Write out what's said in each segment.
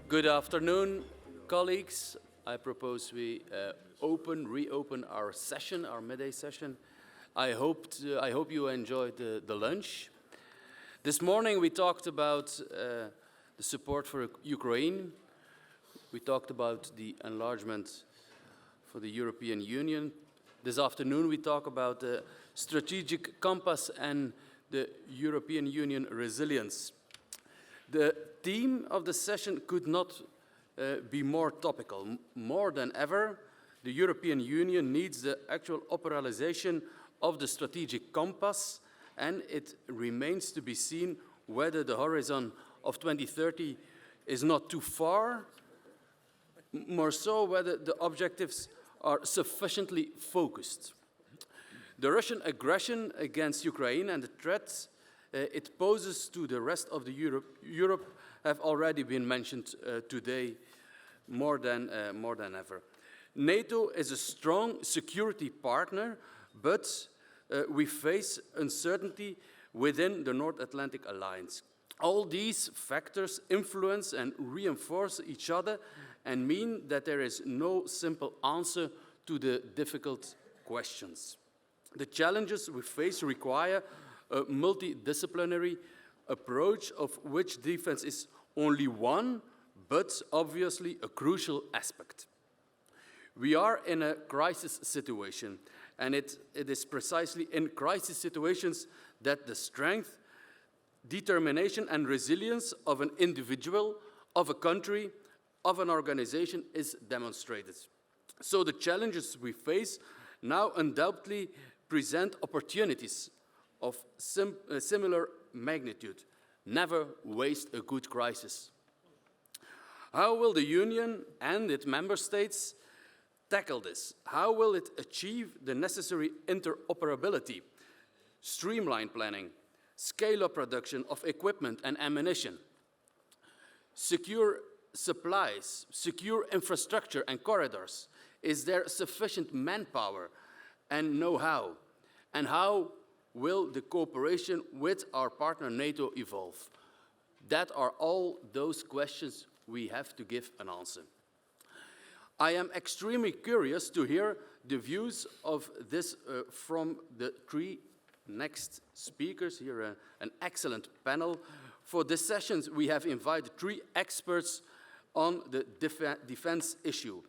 Good afternoon, colleagues. I propose we reopen our session, our midday session. I hope you enjoyed the lunch. This morning we talked about the support for Ukraine. We talked about the enlargement for the European Union. This afternoon we talk about the strategic compass and the European Union resilience. The theme of the session could not be more topical. More than ever, the European Union needs the actual operationalization of the strategic compass, and it remains to be seen whether the horizon of 2030 is not too far, more so whether the objectives are sufficiently focused. The Russian aggression against Ukraine and the threats it poses to the rest of Europe have already been mentioned today more than ever. NATO is a strong security partner, but we face uncertainty within the North Atlantic Alliance. All these factors influence and reinforce each other and mean that there is no simple answer to the difficult questions. The challenges we face require a multidisciplinary approach, of which defense is only one, but obviously a crucial aspect. We are in a crisis situation, and it is precisely in crisis situations that the strength, determination, and resilience of an individual, of a country, of an organization is demonstrated. So the challenges we face now undoubtedly present opportunities of similar magnitude. Never waste a good crisis. How will the Union and its member states tackle this? How will it achieve the necessary interoperability, streamline planning, scale up production of equipment and ammunition, secure supplies, secure infrastructure and corridors? Is there sufficient manpower and know-how? And how will the cooperation with our partner NATO evolve? That are all those questions we have to give an answer. I am extremely curious to hear the views of this from the three next speakers here, an excellent panel. For this session, we have invited three experts on the defense issue.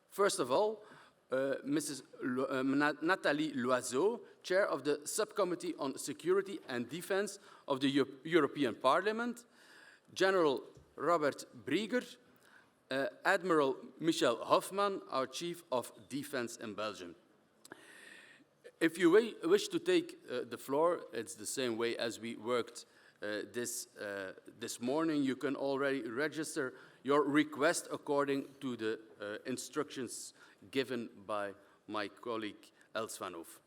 First of all, Mrs. Nathalie Loiseau, Chair of the Subcommittee on Security and Defense of the European Parliament, General Robert Brieger, Admiral Michel Hofman, our Chief of Defense in Belgium. If you wish to take the floor, it's the same way as we worked this morning. You can already register your request according to the instructions given by my colleague Els van Hoof.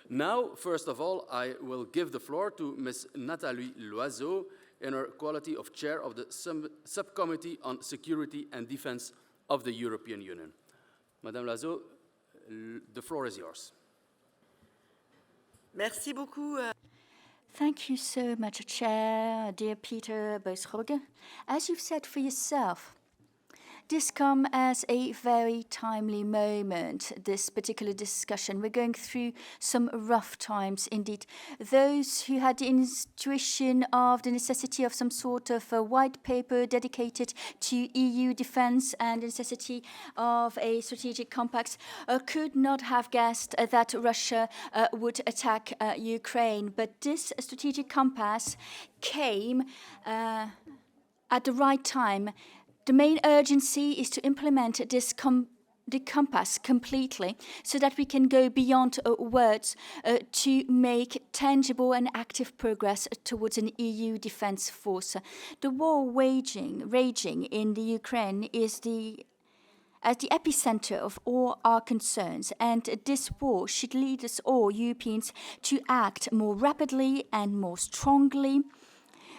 Now, first of all, I will give the floor to Ms. Nathalie Loiseau in her quality of Chair of the Subcommittee on Security and Defense of the European Union. Madame Loiseau, the floor is yours. Merci beaucoup. Thank you so much, Chair, dear Peter Boesrogge. As you've said for yourself, this comes as a very timely moment, this particular discussion. We're going through some rough times indeed. Those who had the intuition of the necessity of some sort of a white paper dedicated to EU defense and the necessity of a strategic compact could not have guessed that Russia would attack Ukraine. But this strategic compass came at the right time. The main urgency is to implement this the compass completely so that we can go beyond words to make tangible and active progress towards an EU defense force. The war raging in the Ukraine is at the epicenter of all our concerns, and this war should lead us all, Europeans, to act more rapidly and more strongly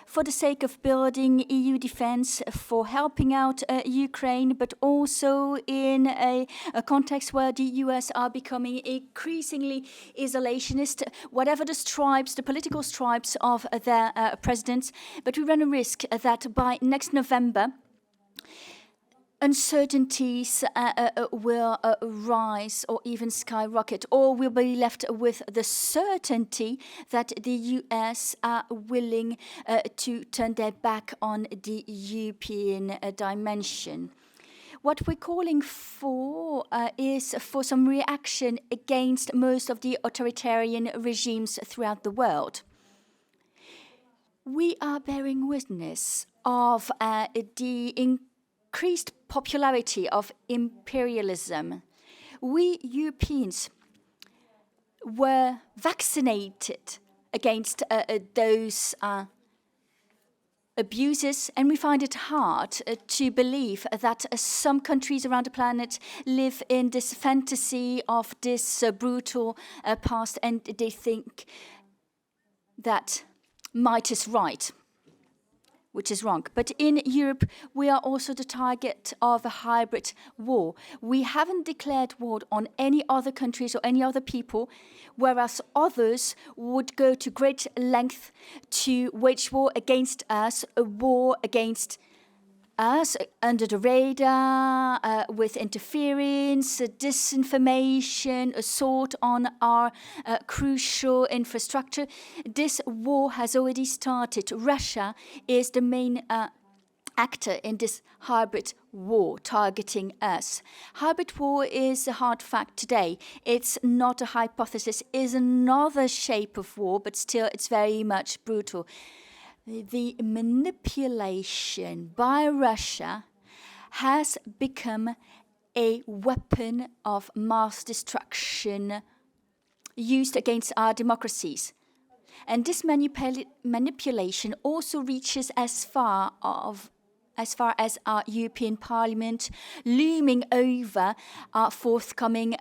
for the sake of building EU defense, for helping out Ukraine, but also in a context where the US are becoming increasingly isolationist, whatever the stripes, the political stripes of their presidents. But we run a risk that by next November, uncertainties will rise or even skyrocket, or we'll be left with the certainty that the US are willing to turn their back on the European dimension. What we're calling for is for some reaction against most of the authoritarian regimes throughout the world. We are bearing witness of the increased popularity of imperialism. We Europeans were vaccinated against those abuses, and we find it hard to believe that some countries around the planet live in this fantasy of this brutal past, and they think that might is right, which is wrong. But in Europe, we are also the target of a hybrid war. We haven't declared war on any other countries or any other people, whereas others would go to great length to wage war against us, a war against us under the radar, with interference, disinformation, assault on our crucial infrastructure. This war has already started. Russia is the main actor in this hybrid war targeting us. Hybrid war is a hard fact today. It's not a hypothesis, it's another shape of war, but still it's very much brutal. The manipulation by Russia has become a weapon of mass destruction used against our democracies. And this manipulation also reaches as far as our European Parliament, looming over our forthcoming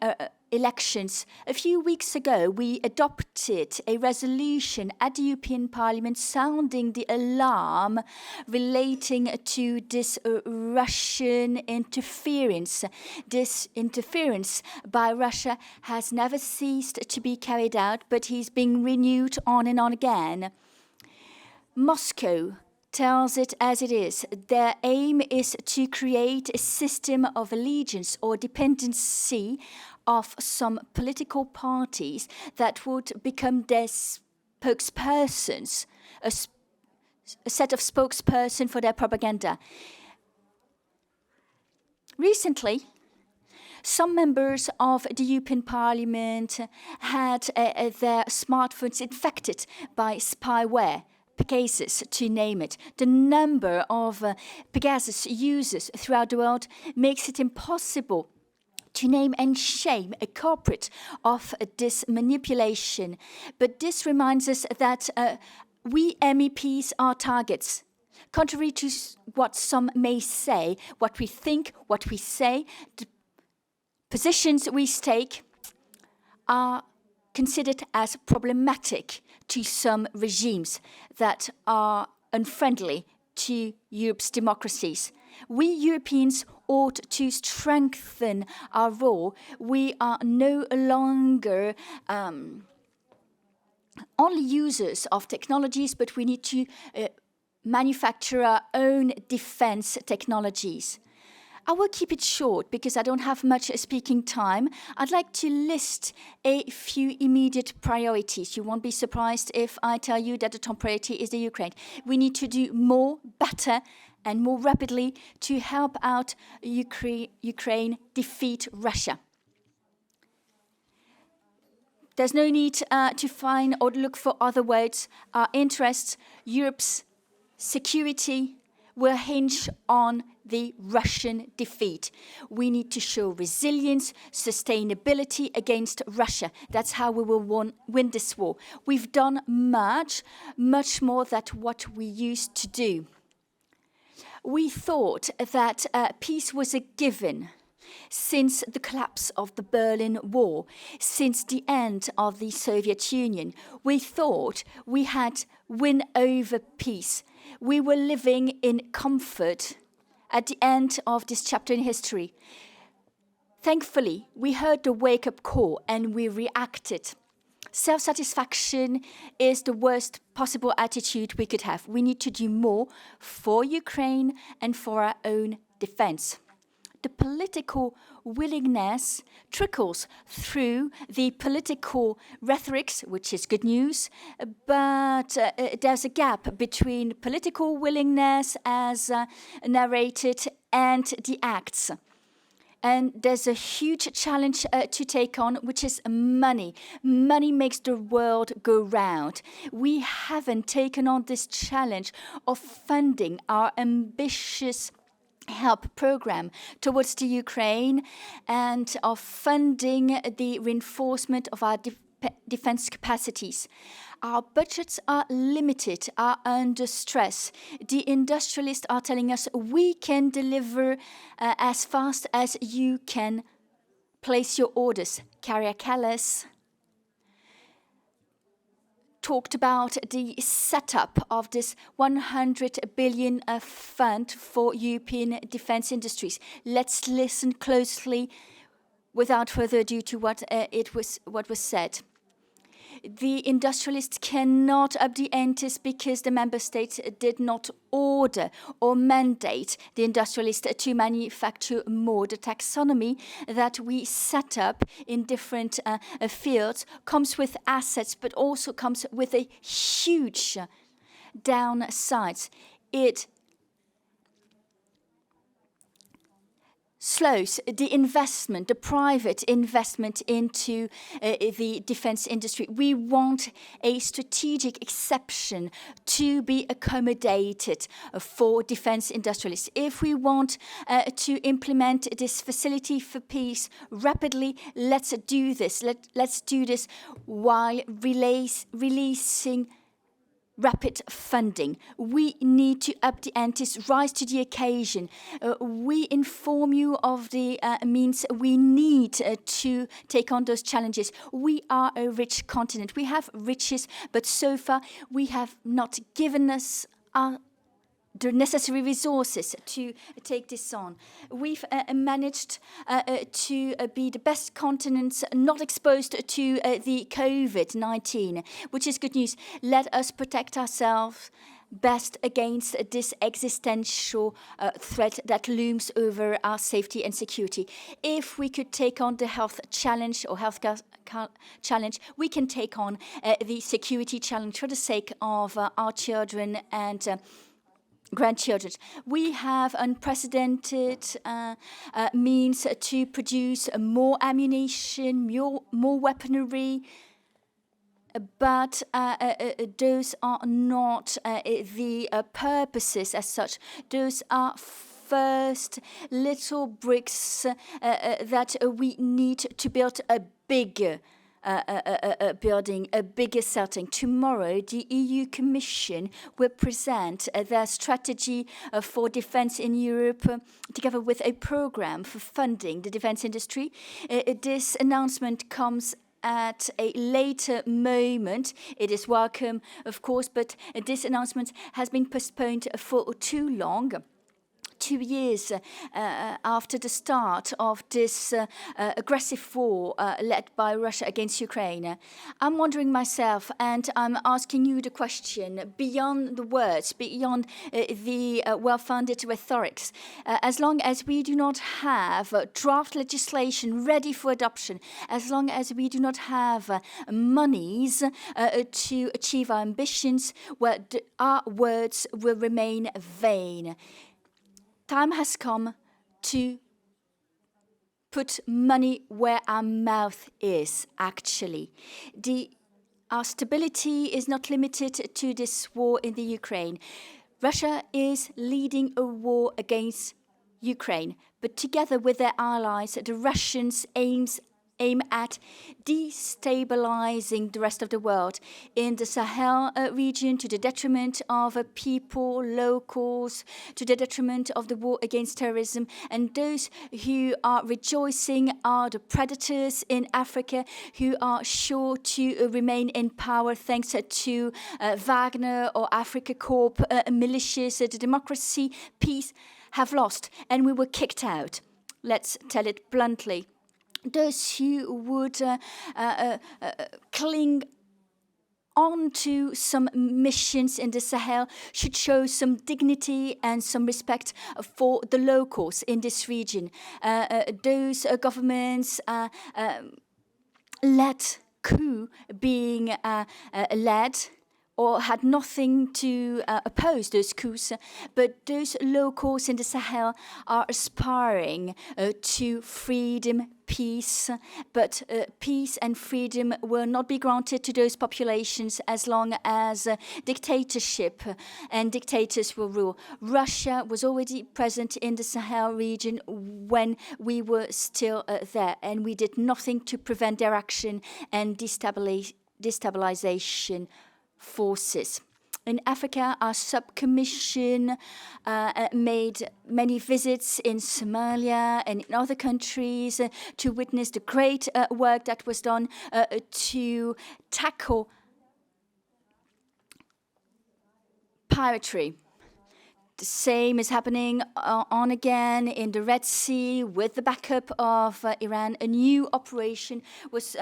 elections. A few weeks ago, we adopted a resolution at the European Parliament sounding the alarm relating to this Russian interference. This interference by Russia has never ceased to be carried out, but is being renewed on and on again. Moscow tells it as it is. Their aim is to create a system of allegiance or dependency of some political parties that would become their spokespersons, a set of spokespersons for their propaganda. Recently, some members of the European Parliament had their smartphones infected by spyware. Pegasus, to name it. The number of Pegasus users throughout the world makes it impossible to name and shame a culprit of this manipulation. But this reminds us that we MEPs are targets. Contrary to what some may say, what we think, what we say, the positions we take are considered as problematic to some regimes that are unfriendly to Europe's democracies. We Europeans ought to strengthen our role. We are no longer only users of technologies, but we need to manufacture our own defense technologies. I will keep it short because I don't have much speaking time. I'd like to list a few immediate priorities. You won't be surprised if I tell you that the top priority is the Ukraine. We need to do more, better, and more rapidly to help out Ukraine defeat Russia. There's no need to find or look for other words. Our interests, Europe's security, will hinge on the Russian defeat. We need to show resilience, sustainability against Russia. That's how we will win this war. We've done much more than what we used to do. We thought that peace was a given since the collapse of the Berlin Wall, since the end of the Soviet Union. We thought we had win over peace. We were living in comfort at the end of this chapter in history. Thankfully, we heard the wake-up call and we reacted. Self-satisfaction is the worst possible attitude we could have. We need to do more for Ukraine and for our own defense. the political willingness trickles through the political rhetorics, which is good news, but there's a gap between political willingness as narrated and the acts. And there's a huge challenge to take on, which is money. Money makes the world go round. We haven't taken on this challenge of funding our ambitious help program towards the Ukraine and of funding the reinforcement of our defense capacities. Our budgets are limited, are under stress. The industrialists are telling us we can deliver as fast as you can place your orders. Carrier Callas talked about the setup of this 100 billion fund for European defense industries. Let's listen closely, without further ado, to what was said. The industrialists cannot up the ante because the member states did not order or mandate the industrialists to manufacture more. The taxonomy that we set up in different fields comes with assets, but also comes with a huge downsides. It slows the investment, the private investment into the defense industry. We want a strategic exception to be accommodated for defense industrialists. If we want to implement this facility for peace rapidly, let's do this. Let's do this while releasing rapid funding. We need to up the antes, rise to the occasion. We inform you of the means we need to take on those challenges. We are a rich continent. We have riches, but so far we have not given us the necessary resources to take this on. We've managed to be the best continents not exposed to the COVID-19, which is good news. Let us protect ourselves best against this existential threat that looms over our safety and security. If we could take on the health challenge or health challenge, we can take on the security challenge for the sake of our children and grandchildren. We have unprecedented means to produce more ammunition, more weaponry, but those are not the purposes as such. Those are first little bricks that we need to build a bigger building, a bigger setting. Tomorrow, the EU Commission will present their strategy for defense in Europe together with a program for funding the defense industry. This announcement comes at a later moment. It is welcome, of course, but this announcement has been postponed for too long. 2 years after the start of this aggressive war led by Russia against Ukraine. I'm wondering myself, and I'm asking you the question, beyond the words, beyond the well-founded rhetorics, as long as we do not have draft legislation ready for adoption, as long as we do not have monies to achieve our ambitions, well, our words will remain vain. Time has come to put money where our mouth is, actually. Our stability is not limited to this war in the Ukraine. Russia is leading a war against Ukraine, but together with their allies, the Russians aim at destabilizing the rest of the world in the Sahel region to the detriment of people, locals, to the detriment of the war against terrorism. And those who are rejoicing are the predators in Africa who are sure to remain in power thanks to Wagner or Africa Corp militias. The democracy, peace have lost, and we were kicked out. Let's tell it bluntly. Those who would cling onto some missions in the Sahel should show some dignity and some respect for the locals in this region. Those governments led coup being led or had nothing to oppose those coups, but those locals in the Sahel are aspiring to freedom, peace, but peace and freedom will not be granted to those populations as long as dictatorship and dictators will rule. Russia was already present in the Sahel region when we were still there, and we did nothing to prevent their action and destabilization forces. In Africa, our subcommission made many visits in Somalia and in other countries to witness the great work that was done to tackle piracy. The same is happening on again in the Red Sea with the backup of Iran. A new operation was,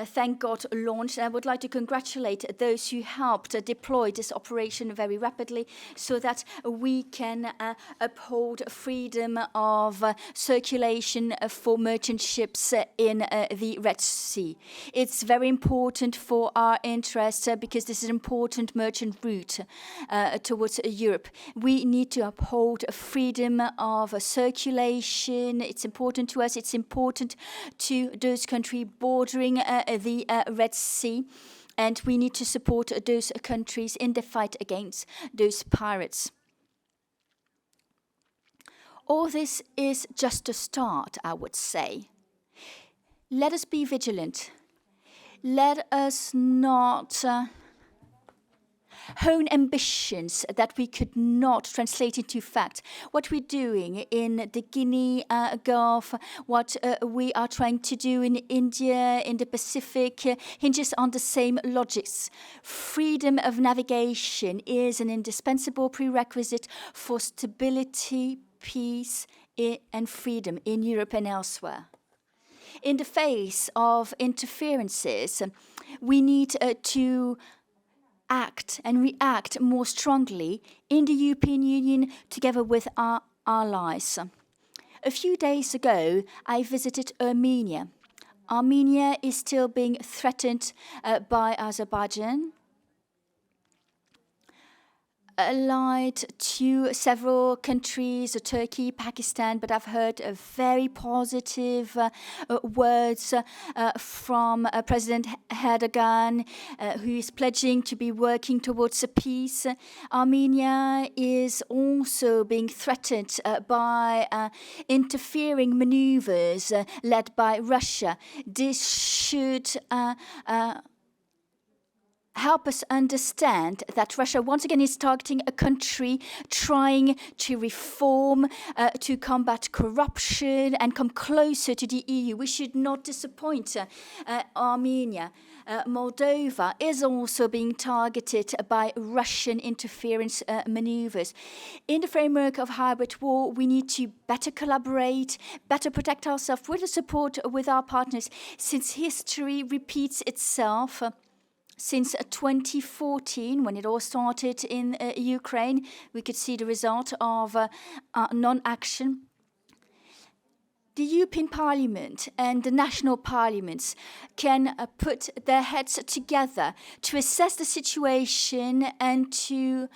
thank God, launched. I would like to congratulate those who helped deploy this operation very rapidly so that we can uphold freedom of circulation for merchant ships in the Red Sea. It's very important for our interests because this is an important merchant route towards Europe. We need to uphold freedom of circulation. It's important to us. It's important to those countries bordering the Red Sea. And we need to support those countries in the fight against those pirates. All this is just a start, I would say. Let us be vigilant. Let us not hone ambitions that we could not translate into fact. What we're doing in the Guinea Gulf, what we are trying to do in India, in the Pacific, hinges on the same logics. Freedom of navigation is an indispensable prerequisite for stability, peace, and freedom in Europe and elsewhere. In the face of interferences, we need to act and react more strongly in the European Union together with our allies. A few days ago, I visited Armenia. Armenia is still being threatened by Azerbaijan, allied to several countries, Turkey, Pakistan, but I've heard very positive words from President Erdogan, who is pledging to be working towards a peace. Armenia is also being threatened by interfering maneuvers led by Russia. This should help us understand that Russia once again is targeting a country trying to reform, to combat corruption and come closer to the EU. We should not disappoint Armenia. Moldova is also being targeted by Russian interference maneuvers. In the framework of hybrid war, we need to better collaborate, better protect ourselves with the support with our partners, since history repeats itself. Since 2014, when it all started in Ukraine, we could see the result of non-action. The European Parliament and the national parliaments can put their heads together to assess the situation and to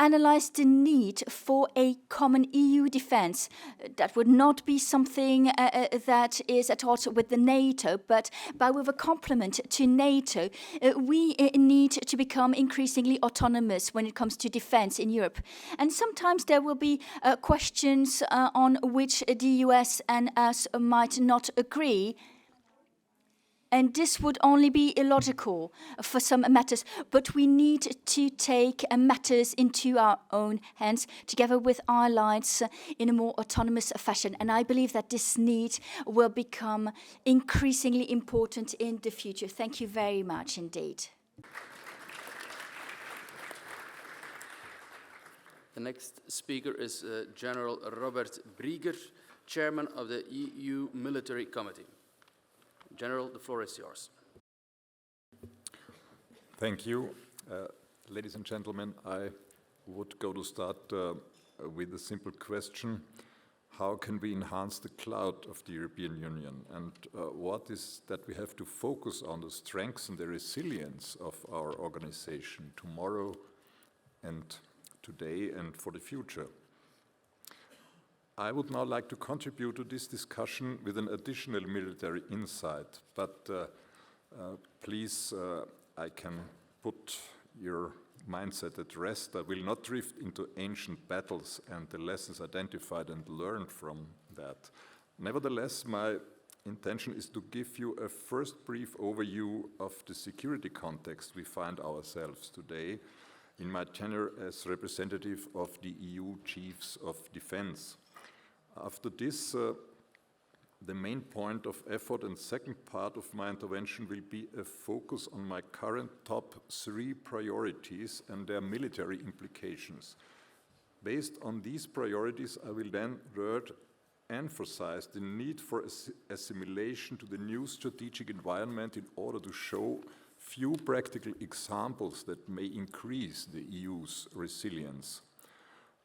analyze the need for a common EU defense. That would not be something that is at odds with the NATO, but by way of a complement to NATO, we need to become increasingly autonomous when it comes to defense in Europe. And sometimes there will be questions on which the US and us might not agree. And this would only be illogical for some matters, but we need to take matters into our own hands together with our allies in a more autonomous fashion. And I believe that this need will become increasingly important in the future. Thank you very much indeed. The next speaker is General Robert Brieger, Chairman of the EU Military Committee. General, the floor is yours. Thank you. Ladies and gentlemen, I would go to start with a simple question. How can we enhance the clout of the European Union? And what is that we have to focus on to strengthen the resilience of our organization tomorrow and today and for the future? I would now like to contribute to this discussion with an additional military insight, but please, I can put your mindset at rest. I will not drift into ancient battles and the lessons identified and learned from that. Nevertheless, my intention is to give you a first brief overview of the security context we find ourselves today in my tenure as representative of the EU Chiefs of Defense. After this, the main point of effort and second part of my intervention will be a focus on my current top 3 priorities and their military implications. Based on these priorities, I will then emphasize the need for assimilation to the new strategic environment in order to show few practical examples that may increase the EU's resilience.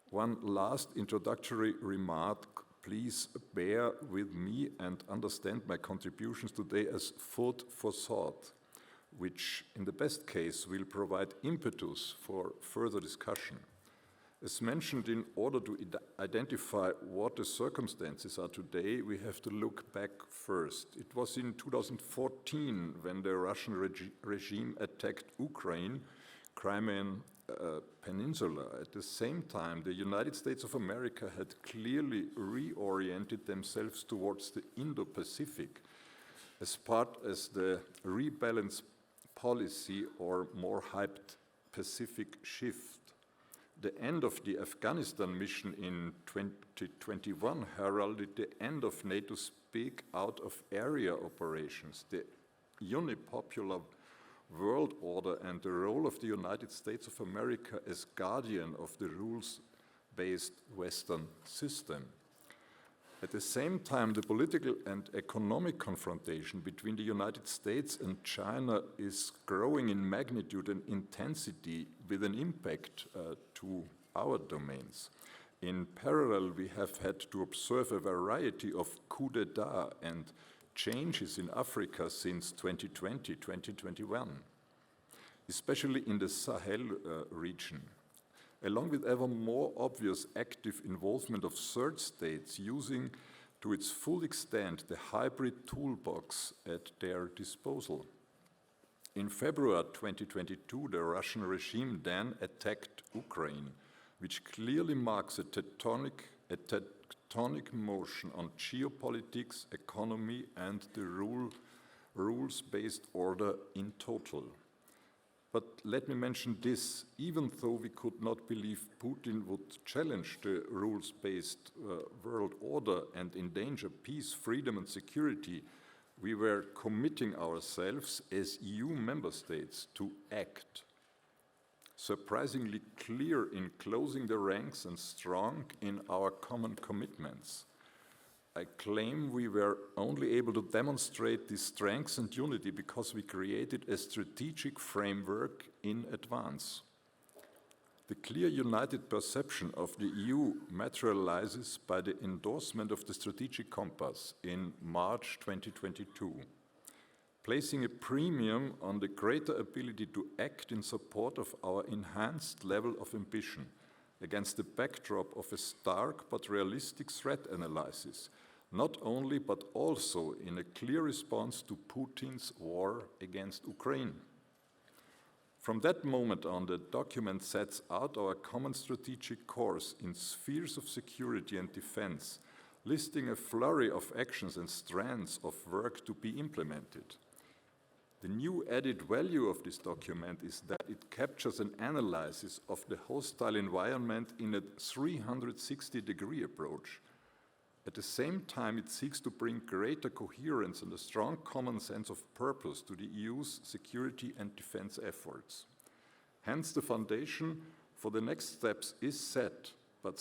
One last introductory remark. Please bear with me and understand my contributions today as food for thought, which in the best case will provide impetus for further discussion. As mentioned, in order to identify what the circumstances are today, we have to look back first. It was in 2014 when the Russian regime attacked Ukraine, Crimean Peninsula. At the same time, the United States of America had clearly reoriented themselves towards the Indo-Pacific as part of the rebalance policy, or more hyped Pacific shift. The end of the Afghanistan mission in 2021 heralded the end of NATO's speak out of area operations, the unipolar world order, and the role of the United States of America as guardian of the rules-based Western system. At the same time, the political and economic confrontation between the United States and China is growing in magnitude and intensity with an impact to our domains. In parallel, we have had to observe a variety of coups d'etat and changes in Africa since 2020, 2021, especially in the Sahel region, along with ever more obvious active involvement of third states using to its full extent the hybrid toolbox at their disposal. In February 2022, the Russian regime then attacked Ukraine, which clearly marks a tectonic motion on geopolitics, economy, and the rules-based order in total. But let me mention this: even though we could not believe Putin would challenge the rules-based world order and endanger peace, freedom, and security, we were committing ourselves as EU member states to act. Surprisingly clear in closing the ranks and strong in our common commitments. I claim we were only able to demonstrate these strengths and unity because we created a strategic framework in advance. The clear united perception of the EU materializes by the endorsement of the Strategic Compass in March 2022. Placing a premium on the greater ability to act in support of our enhanced level of ambition against the backdrop of a stark but realistic threat analysis, not only but also in a clear response to Putin's war against Ukraine. From that moment on, the document sets out our common strategic course in spheres of security and defense, listing a flurry of actions and strands of work to be implemented. The new added value of this document is that it captures an analysis of the hostile environment in a 360-degree approach. At the same time, it seeks to bring greater coherence and a strong common sense of purpose to the EU's security and defense efforts. Hence, the foundation for the next steps is set, but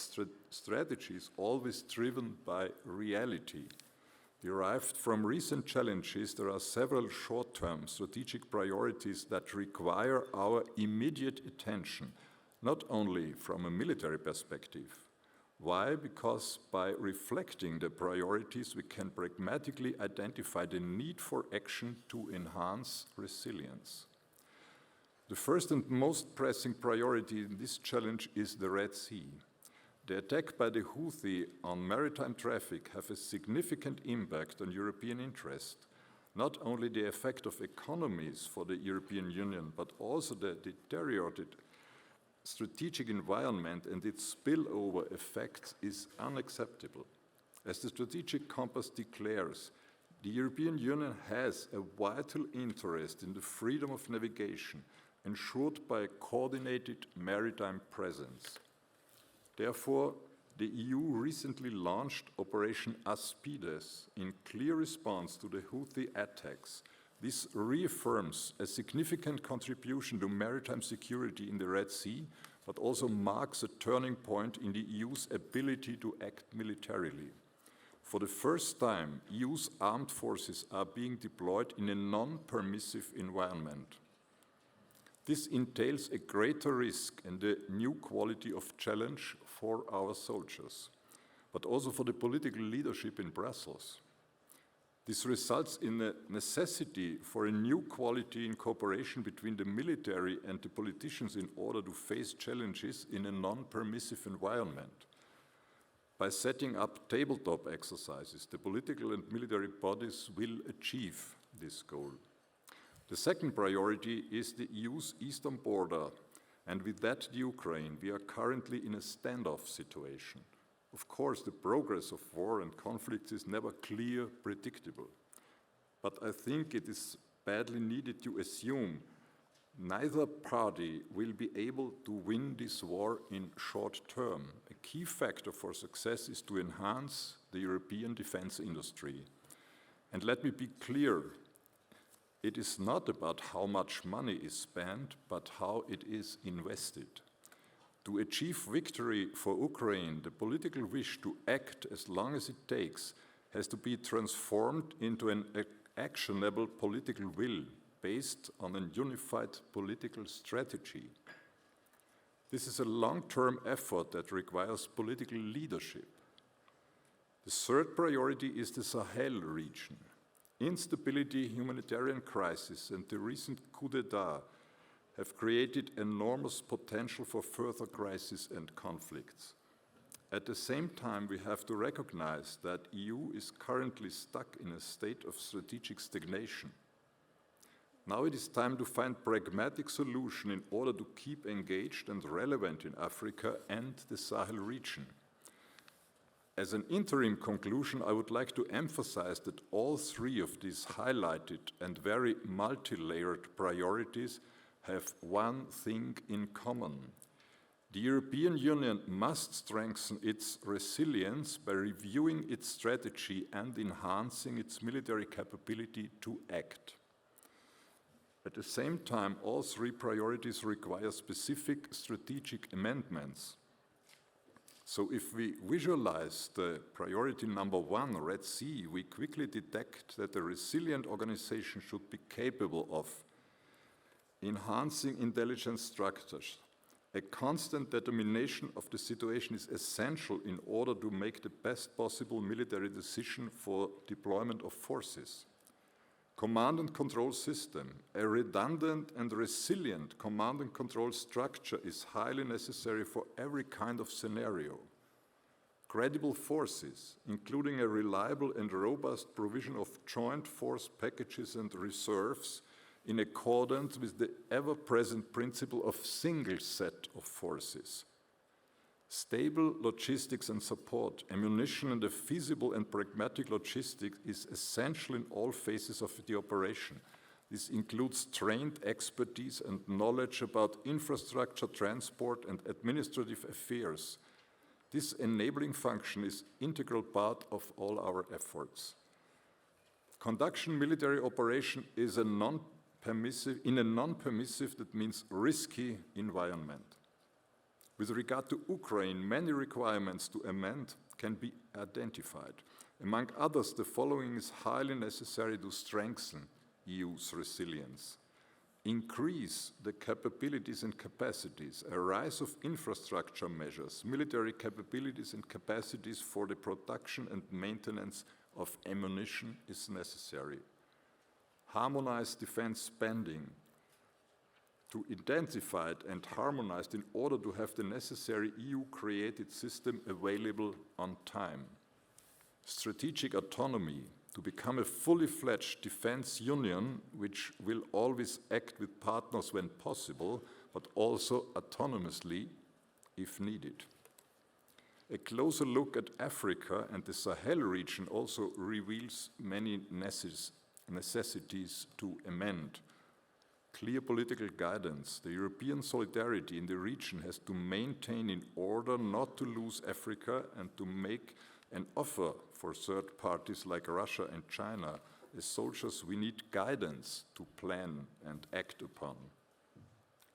strategy is always driven by reality. Derived from recent challenges, there are several short-term strategic priorities that require our immediate attention, not only from a military perspective. Why? Because by reflecting the priorities, we can pragmatically identify the need for action to enhance resilience. The first and most pressing priority in this challenge is the Red Sea. The attack by the Houthi on maritime traffic have a significant impact on European interest, not only the effect of economies for the European Union, but also the deteriorated strategic environment and its spillover effects is unacceptable. As the Strategic Compass declares, the European Union has a vital interest in the freedom of navigation ensured by a coordinated maritime presence. Therefore, the EU recently launched Operation Aspides in clear response to the Houthi attacks. This reaffirms a significant contribution to maritime security in the Red Sea, but also marks a turning point in the EU's ability to act militarily. For the first time, EU's armed forces are being deployed in a non-permissive environment. This entails a greater risk and a new quality of challenge for our soldiers, but also for the political leadership in Brussels. This results in a necessity for a new quality in cooperation between the military and the politicians in order to face challenges in a non-permissive environment. By setting up tabletop exercises, the political and military bodies will achieve this goal. The second priority is the EU's eastern border, and with that the Ukraine. We are currently in a standoff situation. Of course, the progress of war and conflicts is never clear, predictable. But I think it is badly needed to assume neither party will be able to win this war in short term. A key factor for success is to enhance the European defense industry. And let me be clear, it is not about how much money is spent, but how it is invested. To achieve victory for Ukraine, the political wish to act as long as it takes has to be transformed into an actionable political will based on a unified political strategy. This is a long-term effort that requires political leadership. The third priority is the Sahel region. Instability, humanitarian crisis, and the recent coup d'etat have created enormous potential for further crises and conflicts. At the same time, we have to recognize that the EU is currently stuck in a state of strategic stagnation. Now it is time to find pragmatic solutions in order to keep engaged and relevant in Africa and the Sahel region. As an interim conclusion, I would like to emphasize that all three of these highlighted and very multi-layered priorities have one thing in common. The European Union must strengthen its resilience by reviewing its strategy and enhancing its military capability to act. At the same time, all three priorities require specific strategic amendments. So if we visualize the priority number 1, Red Sea, we quickly detect that a resilient organization should be capable of enhancing intelligence structures. A constant determination of the situation is essential in order to make the best possible military decision for deployment of forces. Command and control system. A redundant and resilient command and control structure is highly necessary for every kind of scenario. Credible forces, including a reliable and robust provision of joint force packages and reserves in accordance with the ever-present principle of single set of forces. Stable logistics and support, ammunition and a feasible and pragmatic logistics is essential in all phases of the operation. This includes trained expertise and knowledge about infrastructure, transport, and administrative affairs. This enabling function is an integral part of all our efforts. Conducting military operation is in a non-permissive, that means risky, environment. With regard to Ukraine, many requirements to amend can be identified. Among others, the following is highly necessary to strengthen EU's resilience. Increase the capabilities and capacities, a rise of infrastructure measures, military capabilities and capacities for the production and maintenance of ammunition is necessary. Harmonize defense spending, to intensify it and harmonize it in order to have the necessary EU-created system available on time. Strategic autonomy, to become a fully fledged defense union which will always act with partners when possible, but also autonomously if needed. A closer look at Africa and the Sahel region also reveals many necessities to amend. Clear political guidance, the European solidarity in the region has to maintain in order not to lose Africa and to make an offer for third parties like Russia and China. As soldiers, we need guidance to plan and act upon.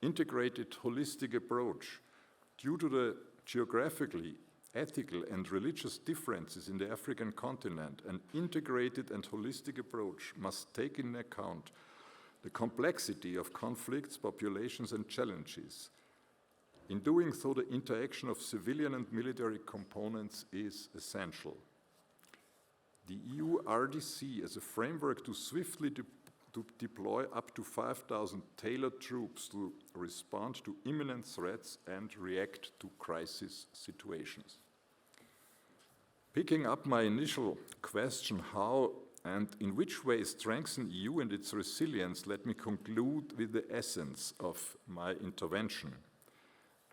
Integrated, holistic approach. Due to the geographically, ethical and religious differences in the African continent, an integrated and holistic approach must take into account the complexity of conflicts, populations and challenges. In doing so, the interaction of civilian and military components is essential. The EU RDC as a framework to swiftly deploy up to 5,000 tailored troops to respond to imminent threats and react to crisis situations. Picking up my initial question, how and in which way strengthen EU and its resilience, let me conclude with the essence of my intervention.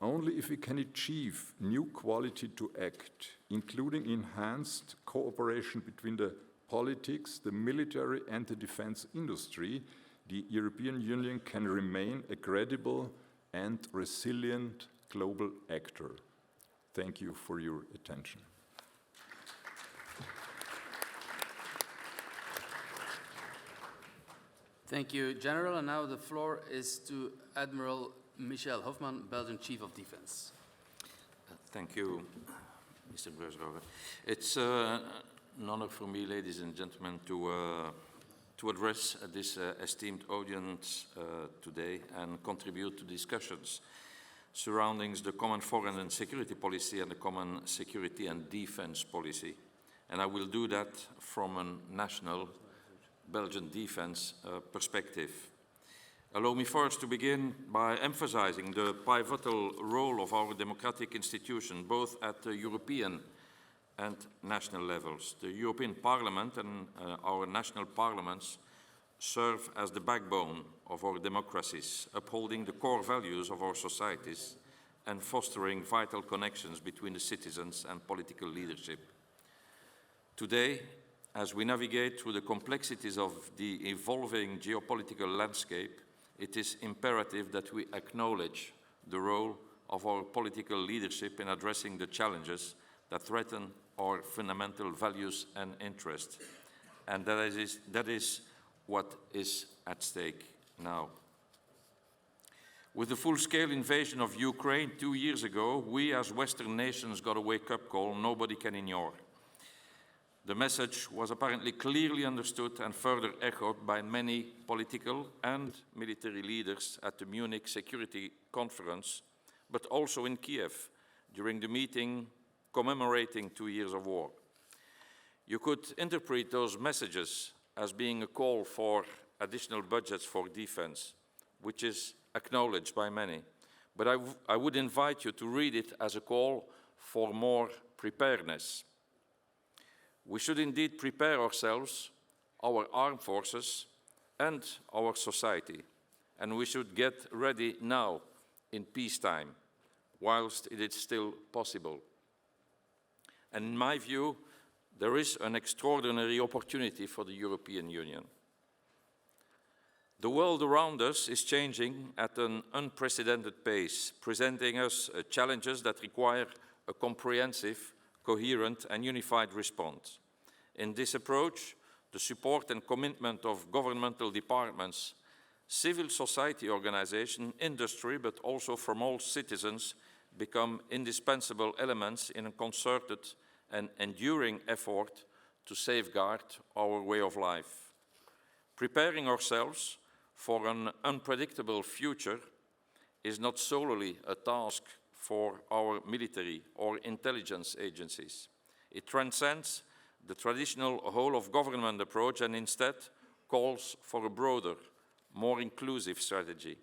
Only if we can achieve new quality to act, including enhanced cooperation between the politics, the military and the defense industry, the European Union can remain a credible and resilient global actor. Thank you for your attention. Thank you, General. And now the floor is to Admiral Michel Hofman, Belgian Chief of Defense. Thank you, Mr. Breusroger. It's an honor for me, ladies and gentlemen, to address this esteemed audience today and contribute to discussions surrounding the common foreign and security policy and the common security and defense policy. And I will do that from a national Belgian defense perspective. Allow me first to begin by emphasizing the pivotal role of our democratic institution, both at the European and national levels. The European Parliament and our national parliaments serve as the backbone of our democracies, upholding the core values of our societies and fostering vital connections between the citizens and political leadership. Today, as we navigate through the complexities of the evolving geopolitical landscape, it is imperative that we acknowledge the role of our political leadership in addressing the challenges that threaten our fundamental values and interests. And that is what is at stake now. With the full-scale invasion of Ukraine 2 years ago, we as Western nations got a wake-up call nobody can ignore. The message was apparently clearly understood and further echoed by many political and military leaders at the Munich Security Conference, but also in Kiev during the meeting commemorating 2 years of war. You could interpret those messages as being a call for additional budgets for defense, which is acknowledged by many. But I would invite you to read it as a call for more preparedness. We should indeed prepare ourselves, our armed forces, and our society, and we should get ready now in peacetime, whilst it is still possible. And in my view, there is an extraordinary opportunity for the European Union. The world around us is changing at an unprecedented pace, presenting us challenges that require a comprehensive, coherent and unified response. In this approach, the support and commitment of governmental departments, civil society organizations, industry, but also from all citizens, become indispensable elements in a concerted and enduring effort to safeguard our way of life. Preparing ourselves for an unpredictable future is not solely a task for our military or intelligence agencies. It transcends the traditional whole-of-government approach and instead calls for a broader, more inclusive strategy,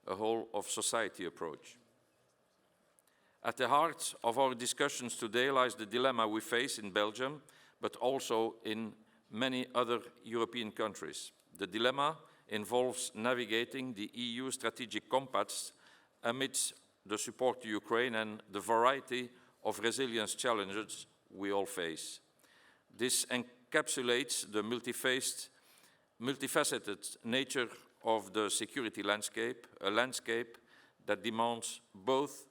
a whole-of-society approach. At the heart of our discussions today lies the dilemma we face in Belgium, but also in many other European countries. The dilemma involves navigating the EU strategic compass amidst the support to Ukraine and the variety of resilience challenges we all face. This encapsulates the multifaceted nature of the security landscape, a landscape that demands both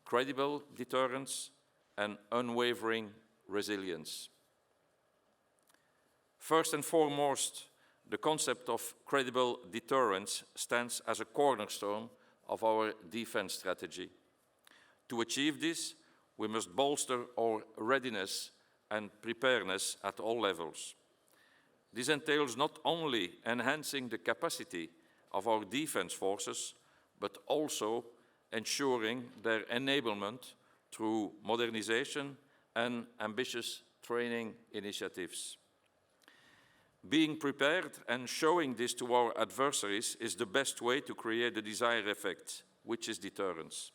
credible deterrence and unwavering resilience. First and foremost, the concept of credible deterrence stands as a cornerstone of our defense strategy. To achieve this, we must bolster our readiness and preparedness at all levels. This entails not only enhancing the capacity of our defense forces, but also ensuring their enablement through modernization and ambitious training initiatives. Being prepared and showing this to our adversaries is the best way to create the desired effect, which is deterrence.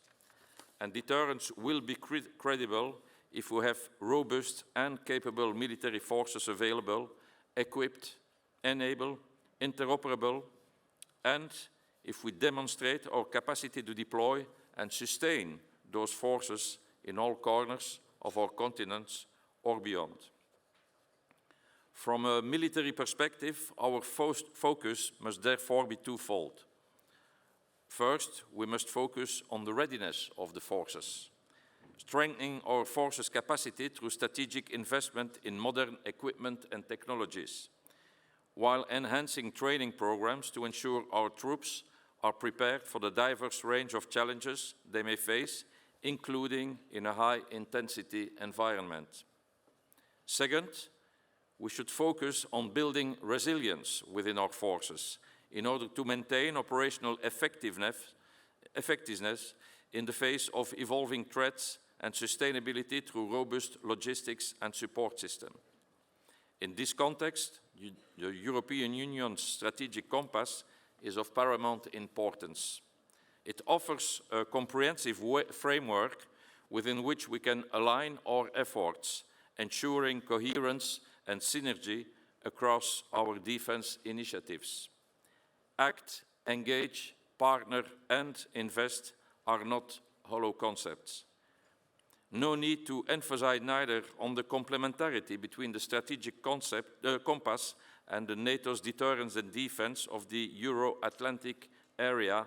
And deterrence will be credible if we have robust and capable military forces available, equipped, enabled, interoperable, and if we demonstrate our capacity to deploy and sustain those forces in all corners of our continents or beyond. From a military perspective, our focus must therefore be twofold. First, we must focus on the readiness of the forces, strengthening our forces' capacity through strategic investment in modern equipment and technologies, while enhancing training programs to ensure our troops are prepared for the diverse range of challenges they may face, including in a high-intensity environment. Second, we should focus on building resilience within our forces in order to maintain operational effectiveness in the face of evolving threats and sustainability through robust logistics and support systems. In this context, the European Union's strategic compass is of paramount importance. It offers a comprehensive framework within which we can align our efforts, ensuring coherence and synergy across our defense initiatives. Act, engage, partner, and invest are not hollow concepts. No need to emphasize neither on the complementarity between the strategic compass and the NATO's deterrence and defense of the Euro-Atlantic area,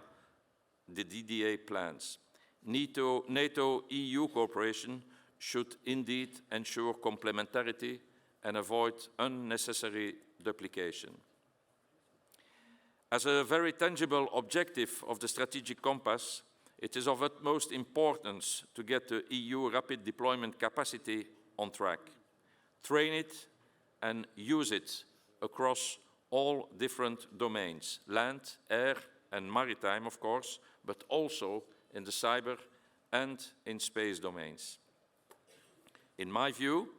the DDA plans. NATO-EU cooperation should indeed ensure complementarity and avoid unnecessary duplication. As a very tangible objective of the strategic compass, it is of utmost importance to get the EU rapid deployment capacity on track, train it and use it across all different domains, land, air and maritime, of course, but also in the cyber and in space domains. In my view,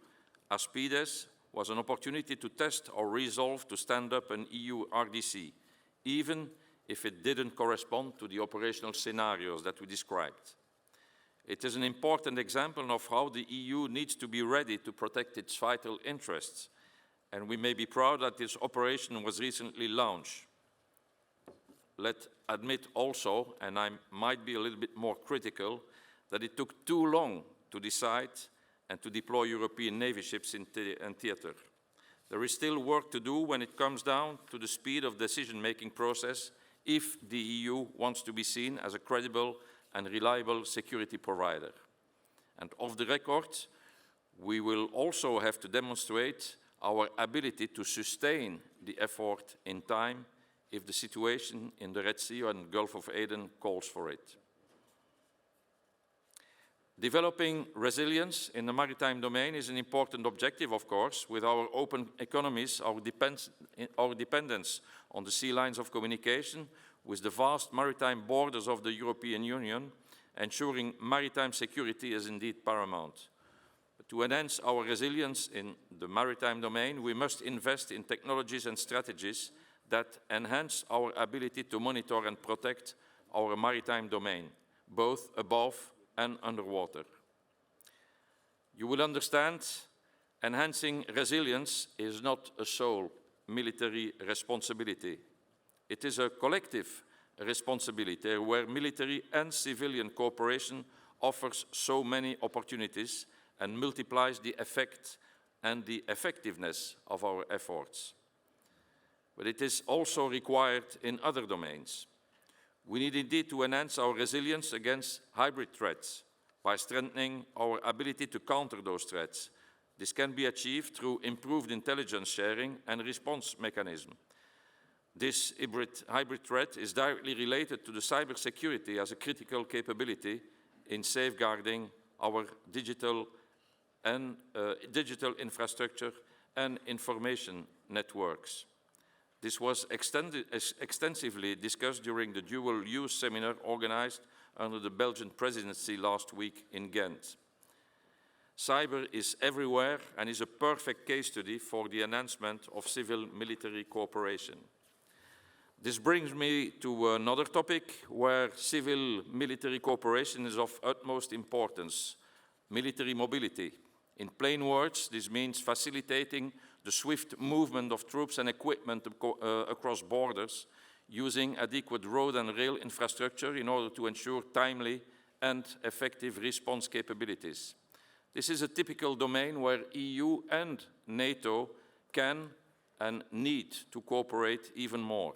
ASPIDES was an opportunity to test our resolve to stand up an EU RDC, even if it didn't correspond to the operational scenarios that we described. It is an important example of how the EU needs to be ready to protect its vital interests, and we may be proud that this operation was recently launched. Let's admit also, and I might be a little bit more critical, that it took too long to decide and to deploy European Navy ships in theater. There is still work to do when it comes down to the speed of decision-making process if the EU wants to be seen as a credible and reliable security provider. And off the record, we will also have to demonstrate our ability to sustain the effort in time if the situation in the Red Sea and Gulf of Aden calls for it. Developing resilience in the maritime domain is an important objective, of course. With our open economies, our dependence on the sea lines of communication, with the vast maritime borders of the European Union, ensuring maritime security is indeed paramount. But to enhance our resilience in the maritime domain, we must invest in technologies and strategies that enhance our ability to monitor and protect our maritime domain, both above and underwater. You will understand, enhancing resilience is not a sole military responsibility. It is a collective responsibility where military and civilian cooperation offers so many opportunities and multiplies the effect and the effectiveness of our efforts. But it is also required in other domains. We need indeed to enhance our resilience against hybrid threats by strengthening our ability to counter those threats. This can be achieved through improved intelligence sharing and response mechanism. This hybrid threat is directly related to the cybersecurity as a critical capability in safeguarding our digital infrastructure and information networks. This was extensively discussed during the dual use seminar organized under the Belgian presidency last week in Ghent. Cyber is everywhere and is a perfect case study for the enhancement of civil-military cooperation. This brings me to another topic where civil-military cooperation is of utmost importance: military mobility. In plain words, this means facilitating the swift movement of troops and equipment across borders, using adequate road and rail infrastructure in order to ensure timely and effective response capabilities. This is a typical domain where EU and NATO can and need to cooperate even more.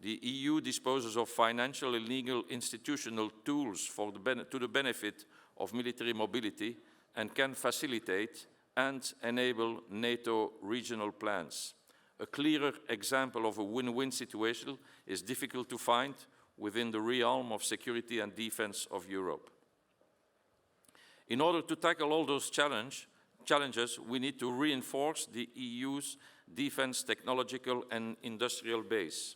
The EU disposes of financial and legal institutional tools to the benefit of military mobility and can facilitate and enable NATO regional plans. A clearer example of a win-win situation is difficult to find within the realm of security and defense of Europe. In order to tackle all those challenges, we need to reinforce the EU's defense technological and industrial base.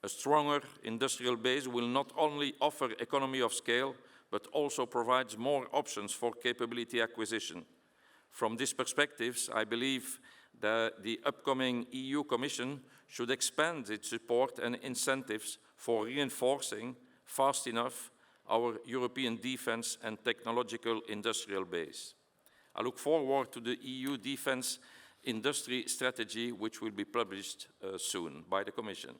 A stronger industrial base will not only offer economy of scale, but also provides more options for capability acquisition. From this perspective, I believe that the upcoming EU Commission should expand its support and incentives for reinforcing fast enough our European defense and technological industrial base. I look forward to the EU defense industry strategy, which will be published soon by the Commission.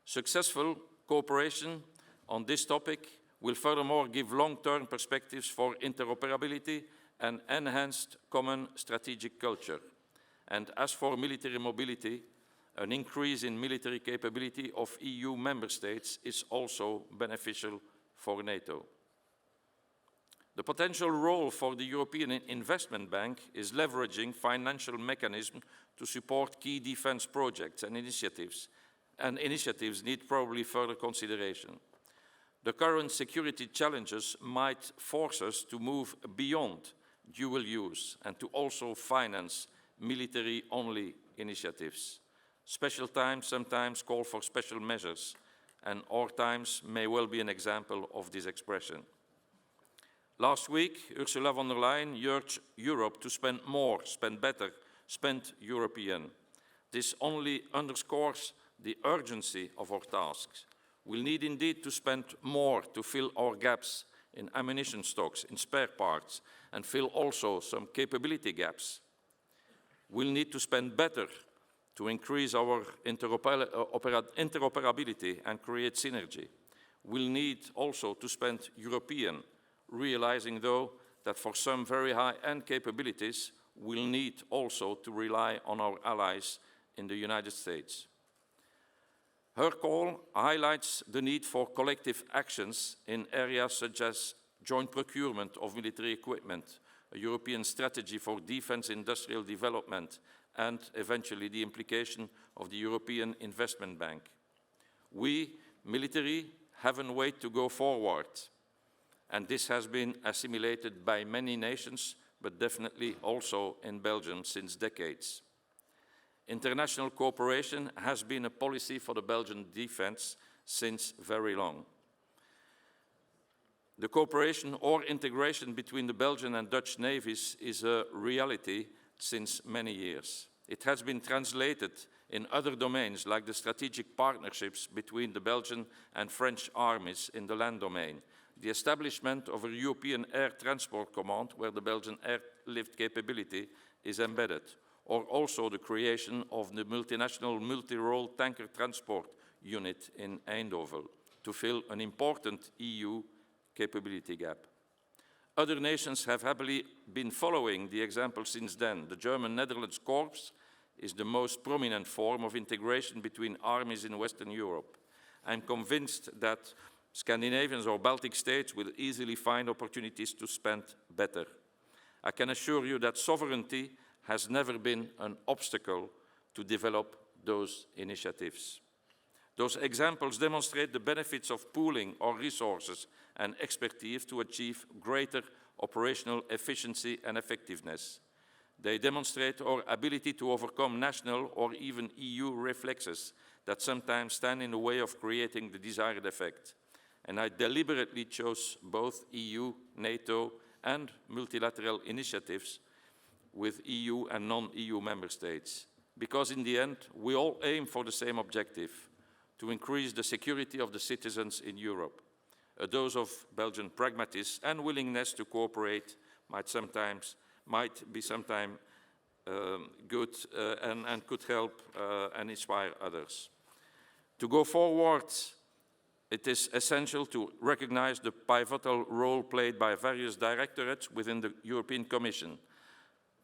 Successful cooperation on this topic will furthermore give long-term perspectives for interoperability and enhanced common strategic culture. And as for military mobility, an increase in military capability of EU member states is also beneficial for NATO. The potential role for the European Investment Bank is leveraging financial mechanisms to support key defense projects and initiatives need probably further consideration. The current security challenges might force us to move beyond dual use and to also finance military-only initiatives. Special times sometimes call for special measures, and our times may well be an example of this expression. Last week, Ursula von der Leyen urged Europe to spend more, spend better, spend European. This only underscores the urgency of our tasks. We'll need indeed to spend more to fill our gaps in ammunition stocks, in spare parts, and fill also some capability gaps. We'll need to spend better to increase our interoperability and create synergy. We'll need also to spend European, realizing though that for some very high-end capabilities, we'll need also to rely on our allies in the United States. Her call highlights the need for collective actions in areas such as joint procurement of military equipment, a European strategy for defense industrial development, and eventually the implication of the European Investment Bank. We, military, have a way to go forward, and this has been assimilated by many nations, but definitely also in Belgium since decades. International cooperation has been a policy for the Belgian defense since very long. The cooperation or integration between the Belgian and Dutch navies is a reality since many years. It has been translated in other domains, like the strategic partnerships between the Belgian and French armies in the land domain, the establishment of a European Air Transport Command where the Belgian airlift capability is embedded, or also the creation of the multinational multi-role tanker transport unit in Eindhoven to fill an important EU capability gap. Other nations have happily been following the example since then. The German-Netherlands Corps is the most prominent form of integration between armies in Western Europe. I'm convinced that Scandinavians or Baltic states will easily find opportunities to spend better. I can assure you that sovereignty has never been an obstacle to develop those initiatives. Those examples demonstrate the benefits of pooling our resources and expertise to achieve greater operational efficiency and effectiveness. They demonstrate our ability to overcome national or even EU reflexes that sometimes stand in the way of creating the desired effect. And I deliberately chose both EU, NATO, and multilateral initiatives with EU and non-EU member states. Because in the end, we all aim for the same objective, to increase the security of the citizens in Europe. A dose of Belgian pragmatism and willingness to cooperate might be sometimes good and could help and inspire others. To go forward, it is essential to recognize the pivotal role played by various directorates within the European Commission.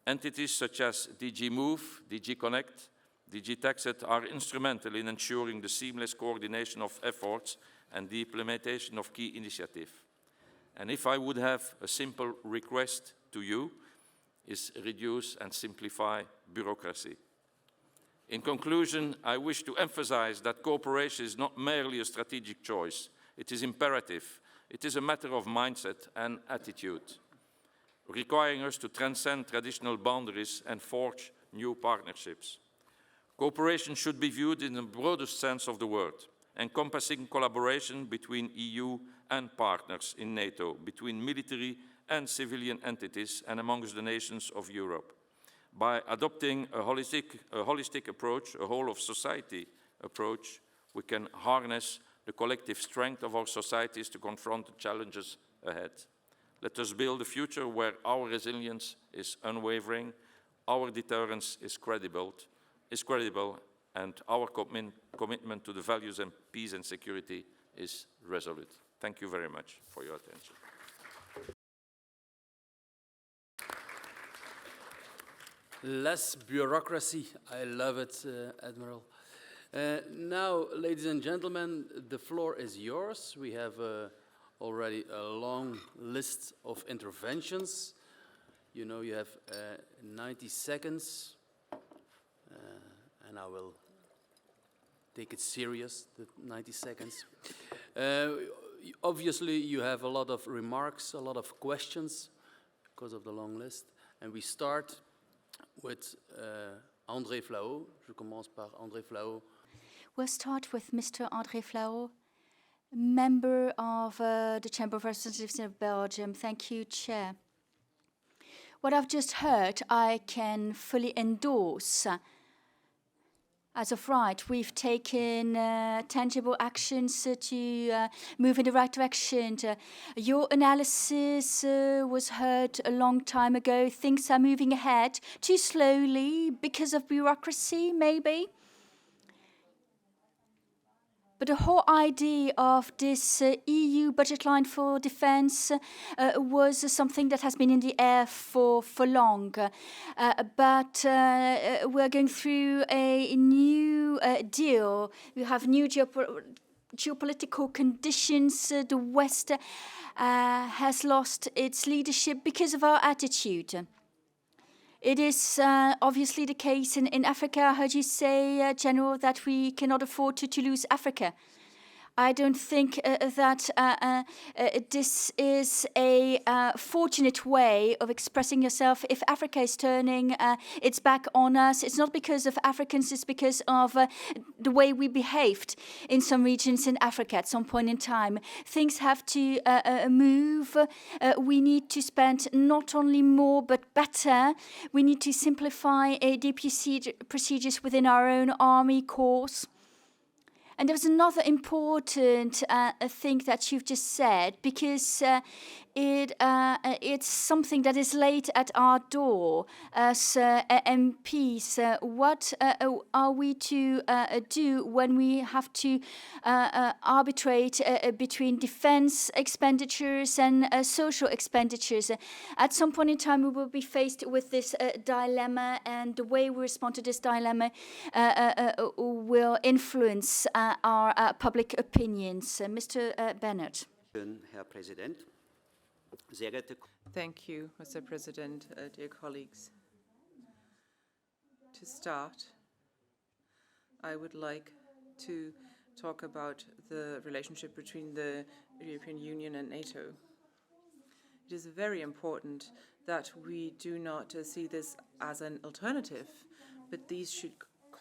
Entities such as DG Move, DG Connect, DG Taxit are instrumental in ensuring the seamless coordination of efforts and the implementation of key initiatives. And if I would have a simple request to you, is reduce and simplify bureaucracy. In conclusion, I wish to emphasize that cooperation is not merely a strategic choice. It is imperative. It is a matter of mindset and attitude, requiring us to transcend traditional boundaries and forge new partnerships. Cooperation should be viewed in the broadest sense of the word, encompassing collaboration between EU and partners in NATO, between military and civilian entities, and amongst the nations of Europe. By adopting a holistic approach, a whole-of-society approach, we can harness the collective strength of our societies to confront the challenges ahead. Let us build a future where our resilience is unwavering, our deterrence is credible, and our commitment to the values and peace and security is resolute. Thank you very much for your attention. Less bureaucracy. I love it, Admiral. Now, ladies and gentlemen, the floor is yours. We have already a long list of interventions. You know, you have 90 seconds, and I will take it serious, the 90 seconds. Obviously, you have a lot of remarks, a lot of questions, because of the long list. And we start with André Flahault. Je commence par André Flahault. We'll start with Mr. André Flahault, member of the Chamber of Representatives of Belgium. Thank you, Chair. What I've just heard, I can fully endorse. As of right, we've taken tangible actions to move in the right direction. Your analysis was heard a long time ago. Things are moving ahead too slowly because of bureaucracy, maybe. But the whole idea of this EU budget line for defense was something that has been in the air for long. But we're going through a new deal. We have new geopolitical conditions. The West has lost its leadership because of our attitude. It is obviously the case in Africa. I heard you say, General, that we cannot afford to lose Africa. I don't think that this is a fortunate way of expressing yourself. If Africa is turning its back on us, it's not because of Africans, it's because of the way we behaved in some regions in Africa at some point in time. Things have to move. We need to spend not only more but better. We need to simplify DPC procedures within our own army corps. And there was another important thing that you've just said, because it's something that is laid at our door as MPs. What are we to do when we have to arbitrate between defense expenditures and social expenditures? At some point in time, we will be faced with this dilemma, and the way we respond to this dilemma will influence our public opinions. Mr. Bennett. Herr Präsident. Sehr geehrte Thank you, Mr. President, dear colleagues. To start, I would like to talk about the relationship between the European Union and NATO. It is very important that we do not see this as an alternative, but these should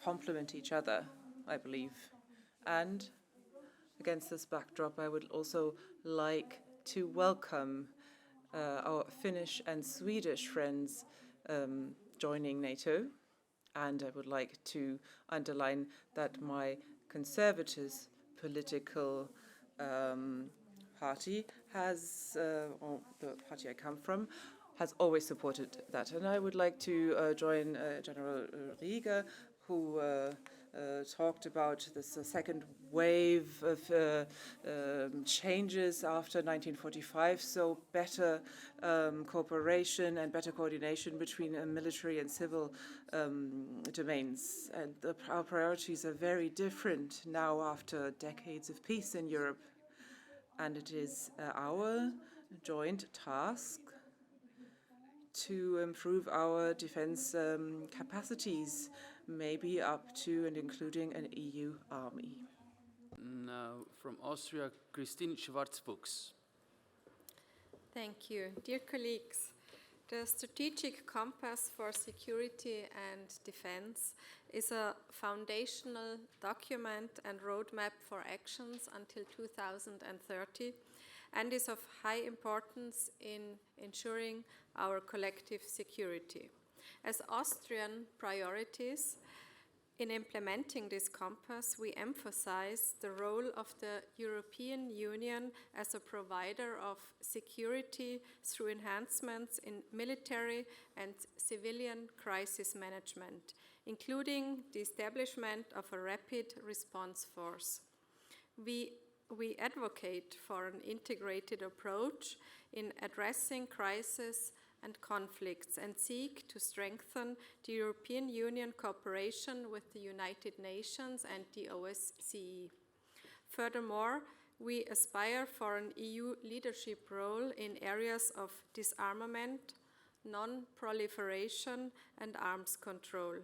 complement each other, I believe. And against this backdrop, I would also like to welcome our Finnish and Swedish friends joining NATO. And I would like to underline that my conservative political party has, or the party I come from, has always supported that. And I would like to join General Rieger, who talked about this second wave of changes after 1945, so better cooperation and better coordination between military and civil domains. And our priorities are very different now after decades of peace in Europe. And it is our joint task to improve our defense capacities, maybe up to and including an EU army. Now, from Austria, Christine Schwarz-Fuchs. Thank you. Dear colleagues, the Strategic Compass for Security and Defense is a foundational document and roadmap for actions until 2030 and is of high importance in ensuring our collective security. As Austrian priorities in implementing this compass, we emphasize the role of the European Union as a provider of security through enhancements in military and civilian crisis management, including the establishment of a rapid response force. We advocate for an integrated approach in addressing crises and conflicts and seek to strengthen the European Union cooperation with the United Nations and the OSCE. Furthermore, we aspire for an EU leadership role in areas of disarmament, non-proliferation, and arms control.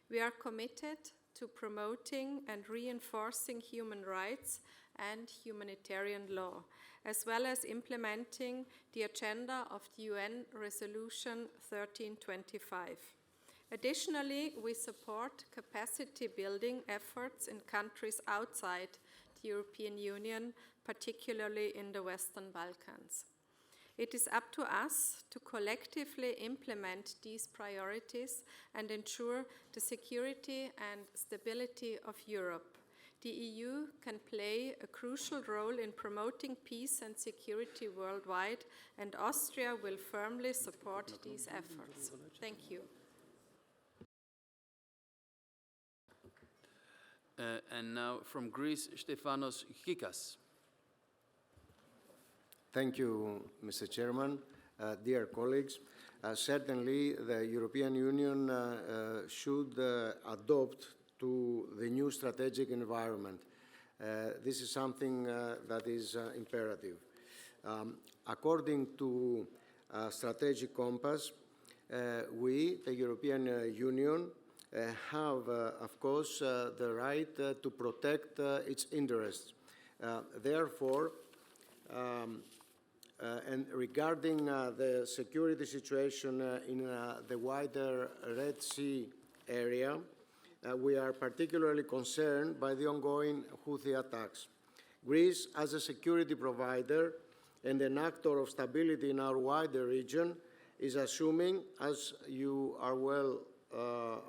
We are committed to promoting and reinforcing human rights and humanitarian law, as well as implementing the agenda of the UN Resolution 1325. Additionally, we support capacity building efforts in countries outside the European Union, particularly in the Western Balkans. It is up to us to collectively implement these priorities and ensure the security and stability of Europe. The EU can play a crucial role in promoting peace and security worldwide, and Austria will firmly support these efforts. Thank you. And now from Greece, Stefanos Gikas. Thank you, Mr. Chairman. Dear colleagues, certainly the European Union should adopt to the new strategic environment. This is something that is imperative. According to Strategic Compass, we, the European Union, have, of course, the right to protect its interests. Therefore, and regarding the security situation in the wider Red Sea area, we are particularly concerned by the ongoing Houthi attacks. Greece, as a security provider and an actor of stability in our wider region, is assuming, as you are well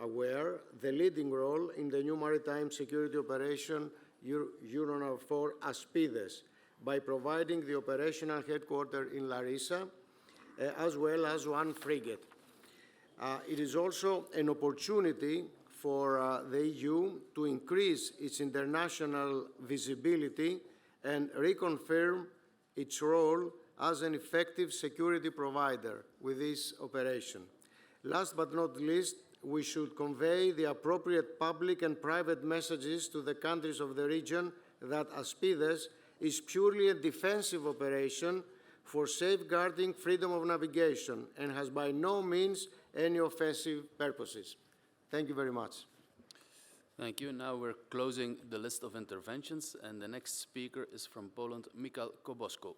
aware, the leading role in the new maritime security operation EUNAVFOR ASPIDES, by providing the operational headquarters in Larissa, as well as one frigate. It is also an opportunity for the EU to increase its international visibility and reconfirm its role as an effective security provider with this operation. Last but not least, we should convey the appropriate public and private messages to the countries of the region that ASPIDES is purely a defensive operation for safeguarding freedom of navigation and has by no means any offensive purposes. Thank you very much. Thank you. Now we're closing the list of interventions, and the next speaker is from Poland, Michał Kobosko.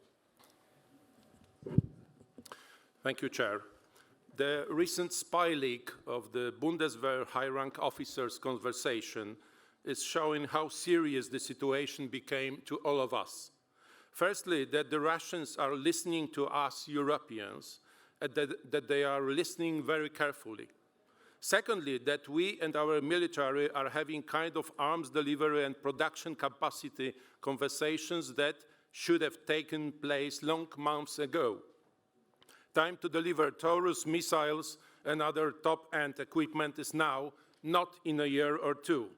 Thank you, Chair. The recent spy leak of the Bundeswehr high-rank officers' conversation is showing how serious the situation became to all of us. Firstly, that the Russians are listening to us Europeans, and that they are listening very carefully. Secondly, that we and our military are having kind of arms delivery and production capacity conversations that should have taken place long months ago. Time to deliver Taurus missiles and other top-end equipment is now, not in a year or two.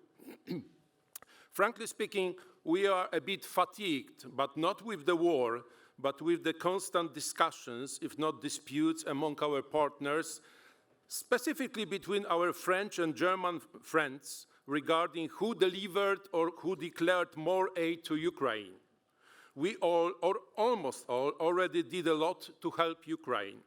Frankly speaking, we are a bit fatigued, but not with the war, but with the constant discussions, if not disputes, among our partners, specifically between our French and German friends regarding who delivered or who declared more aid to Ukraine. We all, or almost all, already did a lot to help Ukraine.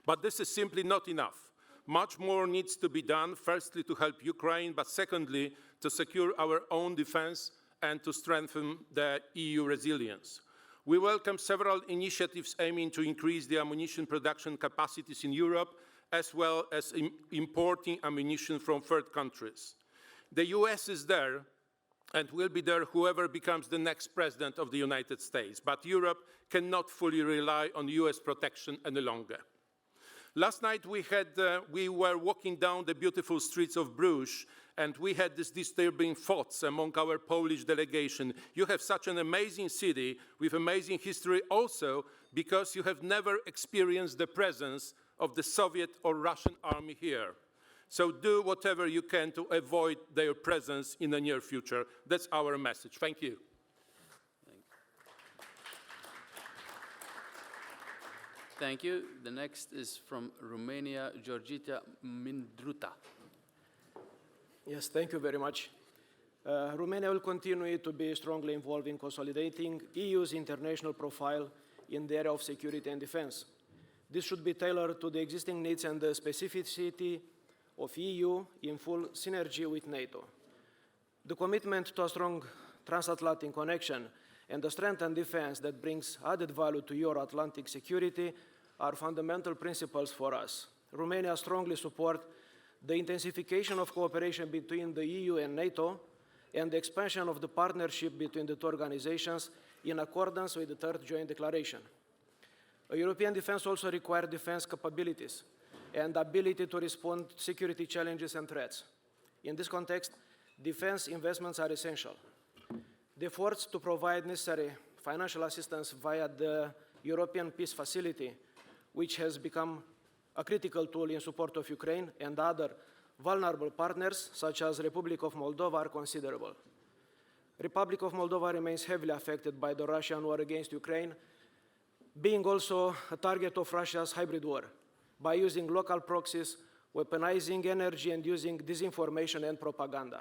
But this is simply not enough. Much more needs to be done, firstly to help Ukraine, but secondly to secure our own defense and to strengthen the EU resilience. We welcome several initiatives aiming to increase the ammunition production capacities in Europe, as well as importing ammunition from third countries. The US is there and will be there whoever becomes the next president of the United States, but Europe cannot fully rely on US protection any longer. Last night we were walking down the beautiful streets of Bruges, and we had these disturbing thoughts among our Polish delegation. You have such an amazing city with amazing history also because you have never experienced the presence of the Soviet or Russian army here. So do whatever you can to avoid their presence in the near future. That's our message. Thank you. Thank you. The next is from Romania, Georgita Mindruta. Yes, thank you very much. Romania will continue to be strongly involved in consolidating EU's international profile in the area of security and defense. This should be tailored to the existing needs and the specificity of EU in full synergy with NATO. The commitment to a strong transatlantic connection and the strengthened defense that brings added value to Euro-Atlantic security are fundamental principles for us. Romania strongly supports the intensification of cooperation between the EU and NATO and the expansion of the partnership between the two organizations in accordance with the third joint declaration. A European defense also requires defense capabilities and ability to respond to security challenges and threats. In this context, defense investments are essential. The efforts to provide necessary financial assistance via the European Peace Facility, which has become a critical tool in support of Ukraine and other vulnerable partners, such as Republic of Moldova, are considerable. Republic of Moldova remains heavily affected by the Russian war against Ukraine, being also a target of Russia's hybrid war, by using local proxies, weaponizing energy, and using disinformation and propaganda.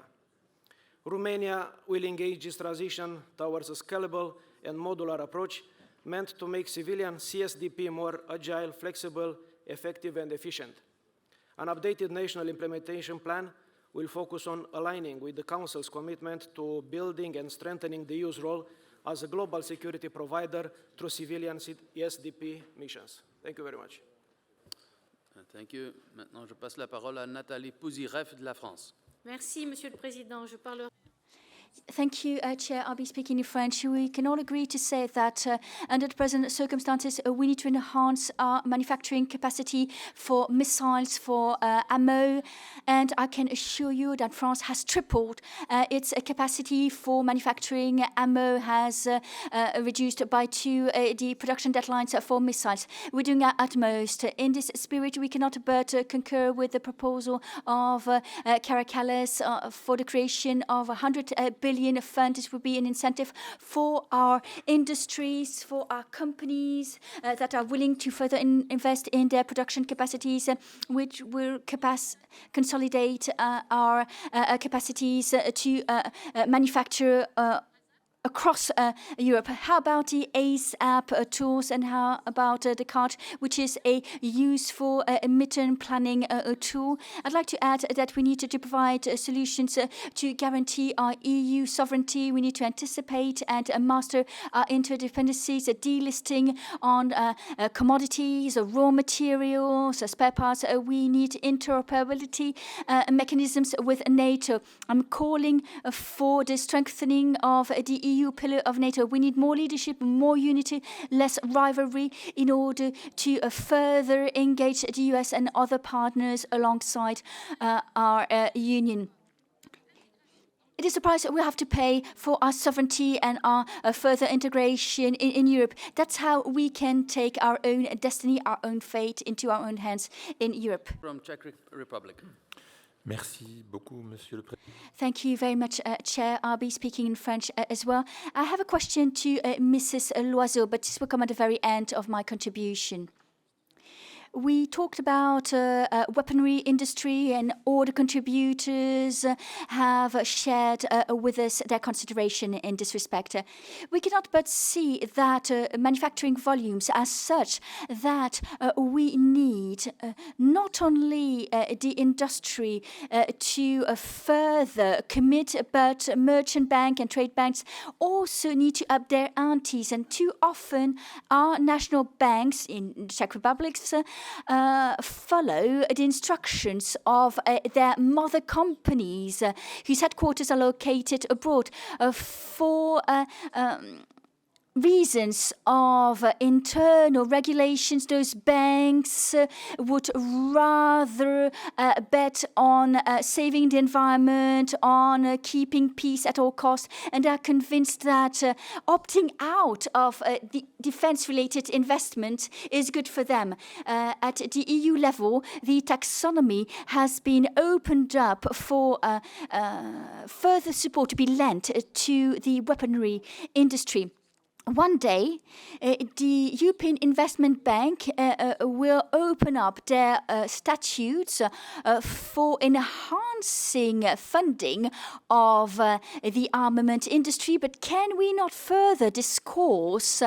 Romania will engage its transition towards a scalable and modular approach meant to make civilian CSDP more agile, flexible, effective, and efficient. An updated national implementation plan will focus on aligning with the Council's commitment to building and strengthening the EU's role as a global security provider through civilian CSDP missions. Thank you very much. Thank you. Maintenant, je passe la parole à Nathalie Pouzireff de la France. Merci, Monsieur le Président. Je parlerai. Thank you, Chair. I'll be speaking in French. We can all agree to say that under the present circumstances, we need to enhance our manufacturing capacity for missiles, for ammo, and I can assure you that France has tripled its capacity for manufacturing ammo, has reduced by 2 the production deadlines for missiles. We're doing our utmost. In this spirit, we cannot but concur with the proposal of Caracallis for the creation of 100 billion fund. This would be an incentive for our industries, for our companies that are willing to further invest in their production capacities, which will consolidate our capacities to manufacture across Europe. How about the ACE app tools, and how about the card, which is a useful midterm planning tool? I'd like to add that we need to provide solutions to guarantee our EU sovereignty. We need to anticipate and master our interdependencies, delisting on commodities, raw materials, spare parts. We need interoperability mechanisms with NATO. I'm calling for the strengthening of the EU pillar of NATO. We need more leadership, more unity, less rivalry in order to further engage the US and other partners alongside our union. It is a price we have to pay for our sovereignty and our further integration in Europe. That's how we can take our own destiny, our own fate into our own hands in Europe. From Czech Republic. Merci beaucoup, Monsieur le Président. Thank you very much, Chair. I'll be speaking in French as well. I have a question to Mrs. Loiseau, but this will come at the very end of my contribution. We talked about weaponry industry, and all the contributors have shared with us their consideration in this respect. We cannot but see that manufacturing volumes as such, that we need not only the industry to further commit, but merchant bank and trade banks also need to up their antes. And too often our national banks in the Czech Republic follow the instructions of their mother companies whose headquarters are located abroad for reasons of internal regulations. Those banks would rather bet on saving the environment, on keeping peace at all costs, and are convinced that opting out of the defense-related investment is good for them. At the EU level, the taxonomy has been opened up for further support to be lent to the weaponry industry. One day, the European Investment Bank will open up their statutes for enhancing funding of the armament industry. But can we not further discourse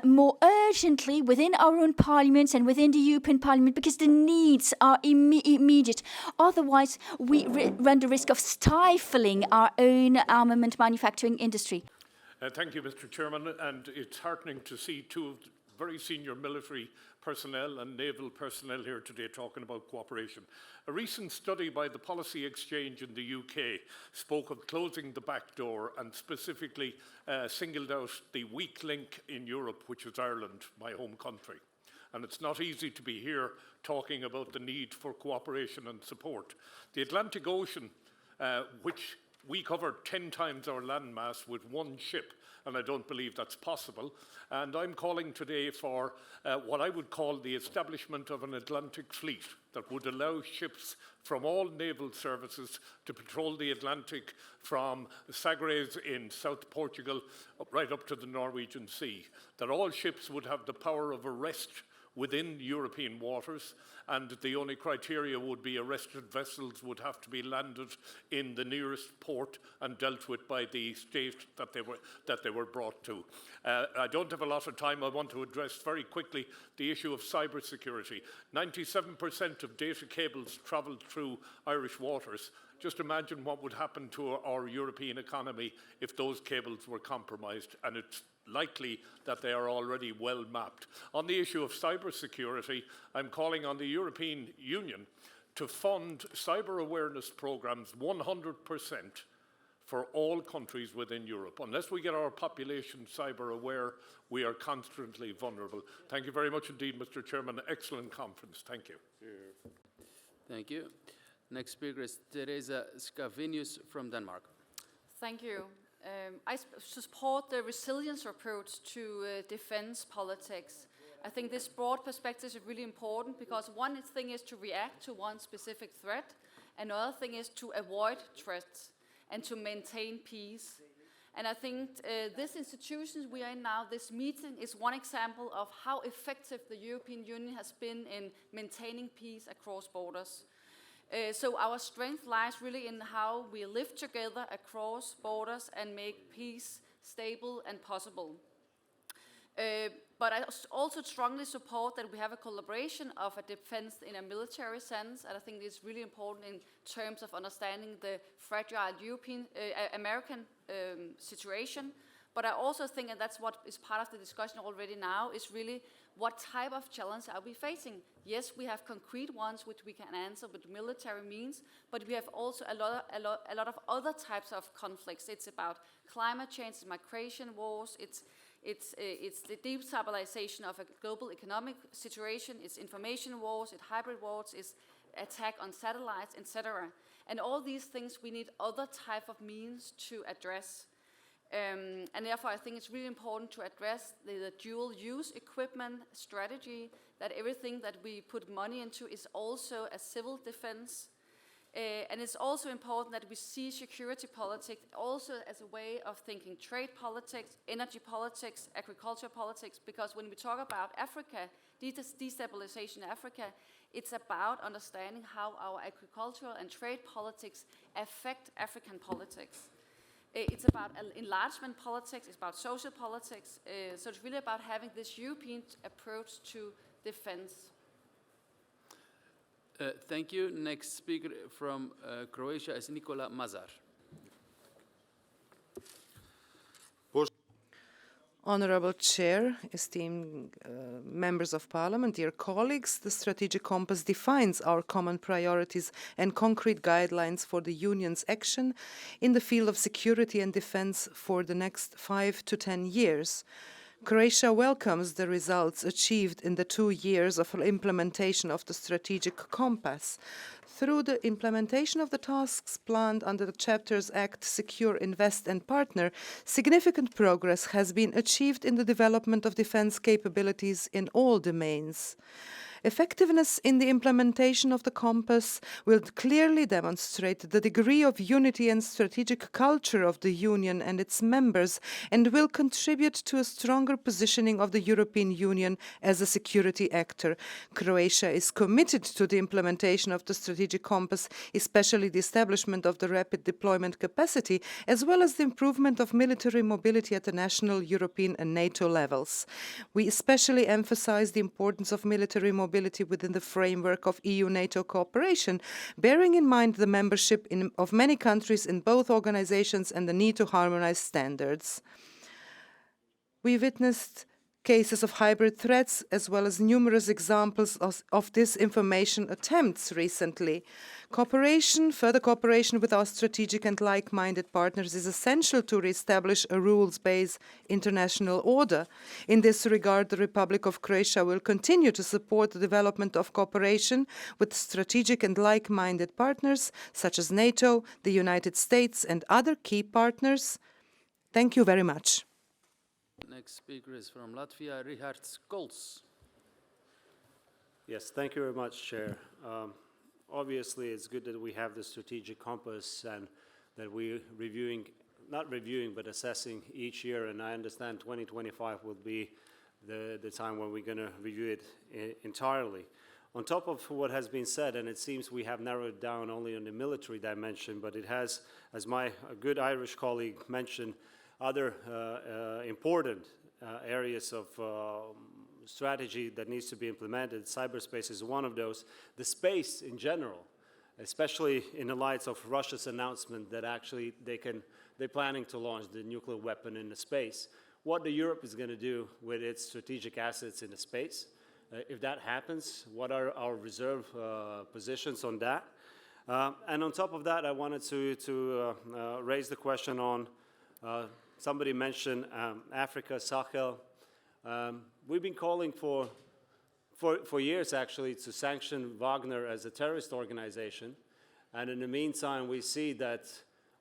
more urgently within our own parliaments and within the European Parliament, because the needs are immediate? Otherwise, we run the risk of stifling our own armament manufacturing industry. Thank you, Mr. Chairman, and it's heartening to see two very senior military personnel and naval personnel here today talking about cooperation. A recent study by the Policy Exchange in the UK spoke of closing the back door and specifically singled out the weak link in Europe, which is Ireland, my home country. And it's not easy to be here talking about the need for cooperation and support. The Atlantic Ocean, which we cover 10 times our landmass with one ship, and I don't believe that's possible. And I'm calling today for what I would call the establishment of an Atlantic fleet that would allow ships from all naval services to patrol the Atlantic from Sagres in South Portugal right up to the Norwegian Sea. That all ships would have the power of arrest within European waters, and the only criteria would be arrested vessels would have to be landed in the nearest port and dealt with by the state that they were brought to. I don't have a lot of time. I want to address very quickly the issue of cybersecurity. 97% of data cables travelled through Irish waters. Just imagine what would happen to our European economy if those cables were compromised, and it's likely that they are already well mapped. On the issue of cybersecurity, I'm calling on the European Union to fund cyber awareness programs 100% for all countries within Europe. Unless we get our population cyber aware, we are constantly vulnerable. Thank you very much indeed, Mr. Chairman. Excellent conference. Thank you. Thank you. Next speaker is Teresa Scavenius from Denmark. Thank you. I support the resilience approach to defense politics. I think this broad perspective is really important because one thing is to react to one specific threat, another thing is to avoid threats and to maintain peace. And I think this institution we are in now, this meeting, is one example of how effective the European Union has been in maintaining peace across borders. So our strength lies really in how we live together across borders and make peace stable and possible. But I also strongly support that we have a collaboration of a defense in a military sense, and I think it's really important in terms of understanding the fragile American situation. But I also think, and that's what is part of the discussion already now, is really what type of challenge are we facing? Yes, we have concrete ones which we can answer with military means, but we have also a lot of other types of conflicts. It's about climate change, migration wars, it's the destabilization of a global economic situation, it's information wars, it's hybrid wars, it's attack on satellites, etc. And all these things we need other type of means to address. And therefore I think it's really important to address the dual use equipment strategy, that everything that we put money into is also a civil defense. And it's also important that we see security politics also as a way of thinking trade politics, energy politics, agriculture politics, because when we talk about Africa, destabilization in Africa, it's about understanding how our agricultural and trade politics affect African politics. It's about enlargement politics, it's about social politics, so it's really about having this European approach to defense. Thank you. Next speaker from Croatia is Nikola Mazar. Honorable Chair, esteemed members of Parliament, dear colleagues, the strategic compass defines our common priorities and concrete guidelines for the Union's action in the field of security and defense for the next 5 to 10 years. Croatia welcomes the results achieved in the 2 years of implementation of the strategic compass. Through the implementation of the tasks planned under the Chapters Act, Secure, Invest and Partner, significant progress has been achieved in the development of defense capabilities in all domains. Effectiveness in the implementation of the compass will clearly demonstrate the degree of unity and strategic culture of the Union and its members, and will contribute to a stronger positioning of the European Union as a security actor. Croatia is committed to the implementation of the strategic compass, especially the establishment of the rapid deployment capacity, as well as the improvement of military mobility at the national, European and NATO levels. We especially emphasize the importance of military mobility within the framework of EU-NATO cooperation, bearing in mind the membership of many countries in both organizations and the need to harmonize standards. We witnessed cases of hybrid threats as well as numerous examples of disinformation attempts recently. Further cooperation with our strategic and like-minded partners is essential to re-establish a rules-based international order. In this regard, the Republic of Croatia will continue to support the development of cooperation with strategic and like-minded partners such as NATO, the United States and other key partners. Thank you very much. Next speaker is from Latvia, Richard Skols. Yes, thank you very much, Chair. Obviously, it's good that we have the strategic compass and that we're not reviewing, but assessing each year. And I understand 2025 will be the time when we're going to review it entirely. On top of what has been said, and it seems we have narrowed down only on the military dimension, but it has, as my good Irish colleague mentioned, other important areas of strategy that needs to be implemented. Cyberspace is one of those. The space in general, especially in the light of Russia's announcement that actually they're planning to launch the nuclear weapon in the space. What Europe is going to do with its strategic assets in the space. If that happens, what are our reserve positions on that? And on top of that, I wanted to raise the question on, somebody mentioned Africa, Sahel. We've been calling for years, actually, to sanction Wagner as a terrorist organization. And in the meantime, we see that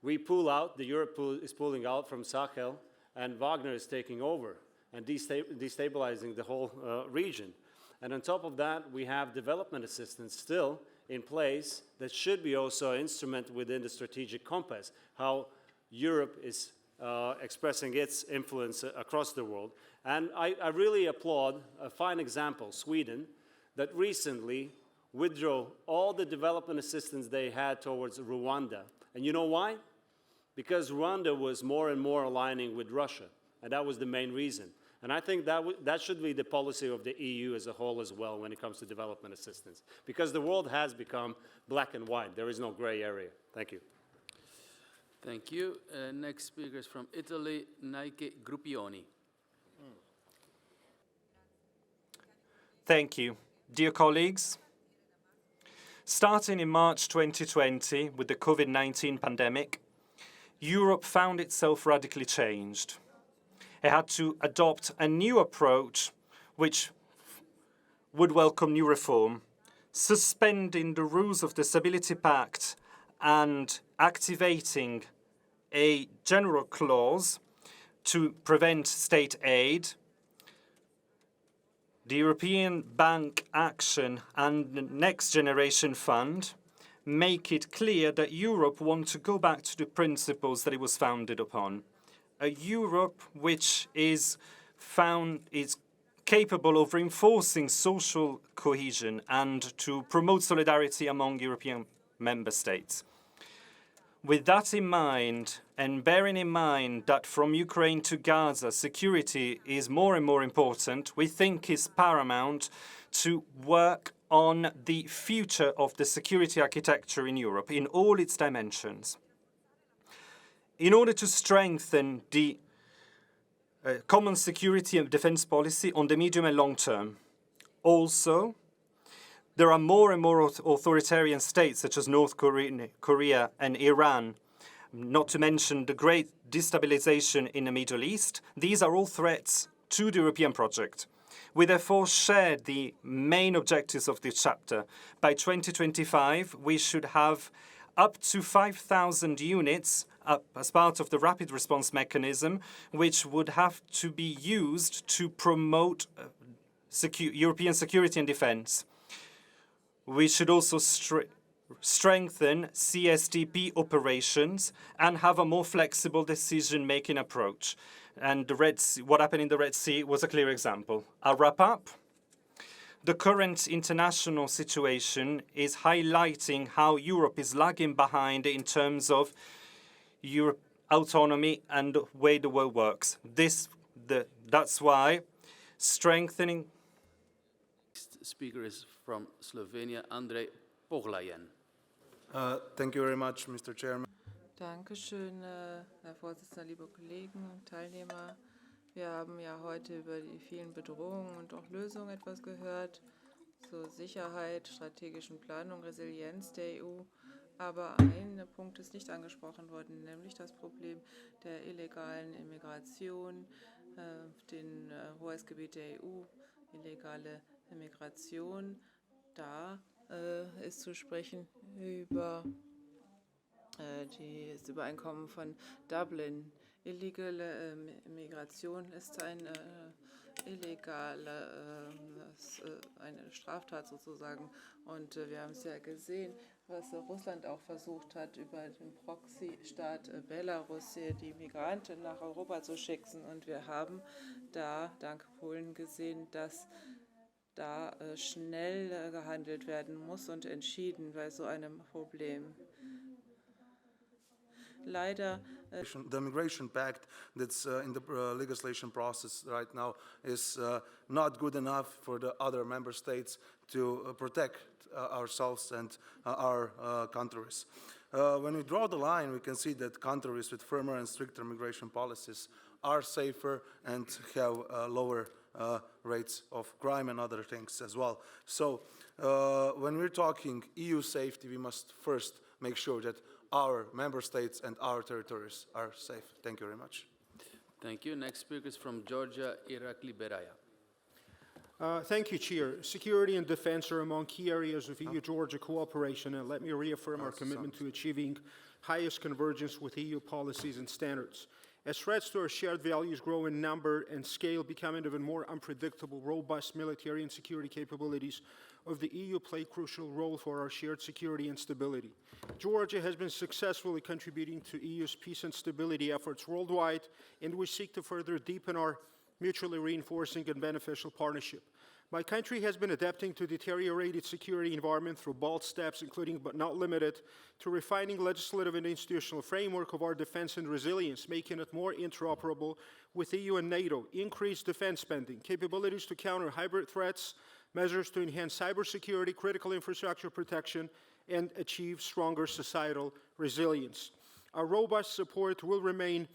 we pull out, Europe is pulling out from Sahel, and Wagner is taking over and destabilizing the whole region. And on top of that, we have development assistance still in place that should be also an instrument within the strategic compass, how Europe is expressing its influence across the world. And I really applaud a fine example, Sweden, that recently withdrew all the development assistance they had towards Rwanda. And you know why? Because Rwanda was more and more aligning with Russia, and that was the main reason. And I think that should be the policy of the EU as a whole as well when it comes to development assistance, because the world has become black and white. There is no gray area. Thank you. Thank you. Next speaker is from Italy, Nike Gruppioni. Thank you. Dear colleagues, starting in March 2020 with the COVID-19 pandemic, Europe found itself radically changed. It had to adopt a new approach which would welcome new reform, suspending the rules of the Stability Pact and activating a general clause to prevent state aid. The European Bank Action and the Next Generation Fund make it clear that Europe wants to go back to the principles that it was founded upon. A Europe which is capable of reinforcing social cohesion and to promote solidarity among European member states. With that in mind, and bearing in mind that from Ukraine to Gaza, security is more and more important, we think it's paramount to work on the future of the security architecture in Europe in all its dimensions. In order to strengthen the common security and defense policy on the medium and long term. Also, there are more and more authoritarian states such as North Korea and Iran, not to mention the great destabilization in the Middle East. These are all threats to the European project. We therefore share the main objectives of this chapter. By 2025, we should have up to 5,000 units as part of the rapid response mechanism, which would have to be used to promote European security and defense. We should also strengthen CSDP operations and have a more flexible decision-making approach. And the Red Sea, what happened in the Red Sea was a clear example. I'll wrap up. The current international situation is highlighting how Europe is lagging behind in terms of Europe autonomy and the way the world works. That's why strengthening. Next speaker is from Slovenia, Andrej Poglajen. Thank you very much, Mr. Chairman. Dankeschön, Herr Vorsitzender, liebe Kollegen und Teilnehmer. Wir haben ja heute über die vielen Bedrohungen und auch Lösungen etwas gehört zur Sicherheit, strategischen Planung, Resilienz der EU. Aber ein Punkt ist nicht angesprochen worden, nämlich das Problem der illegalen Immigration, den Hoheitsgebiet der EU, illegale Immigration. Da ist zu sprechen über das Übereinkommen von Dublin. Illegale Migration ist eine illegale, eine Straftat sozusagen. Und wir haben es ja gesehen, was Russland auch versucht hat, über den Proxy-Staat Belarus die Migranten nach Europa zu schicken. Und wir haben da, dank Polen, gesehen, dass da schnell gehandelt werden muss und entschieden bei so einem Problem. Leider the migration pact that's in the legislation process right now is not good enough for the other member states to protect ourselves and our countries. When we draw the line, we can see that countries with firmer and stricter migration policies are safer and have lower rates of crime and other things as well. So when we're talking EU safety, we must first make sure that our member states and our territories are safe. Thank you very much. Thank you. Next speaker is from Georgia, Irakli Beraya. Thank you, Chair. Security and defense are among key areas of EU-Georgia cooperation, and let me reaffirm our commitment to achieving highest convergence with EU policies and standards. As threats to our shared values grow in number and scale, becoming even more unpredictable, robust military and security capabilities of the EU play a crucial role for our shared security and stability. Georgia has been successfully contributing to EU's peace and stability efforts worldwide, and we seek to further deepen our mutually reinforcing and beneficial partnership. My country has been adapting to deteriorated security environment through bold steps, including but not limited to refining legislative and institutional framework of our defense and resilience, making it more interoperable with EU and NATO, increased defense spending, capabilities to counter hybrid threats, measures to enhance cybersecurity, critical infrastructure protection, and achieve stronger societal resilience. Our robust support will remain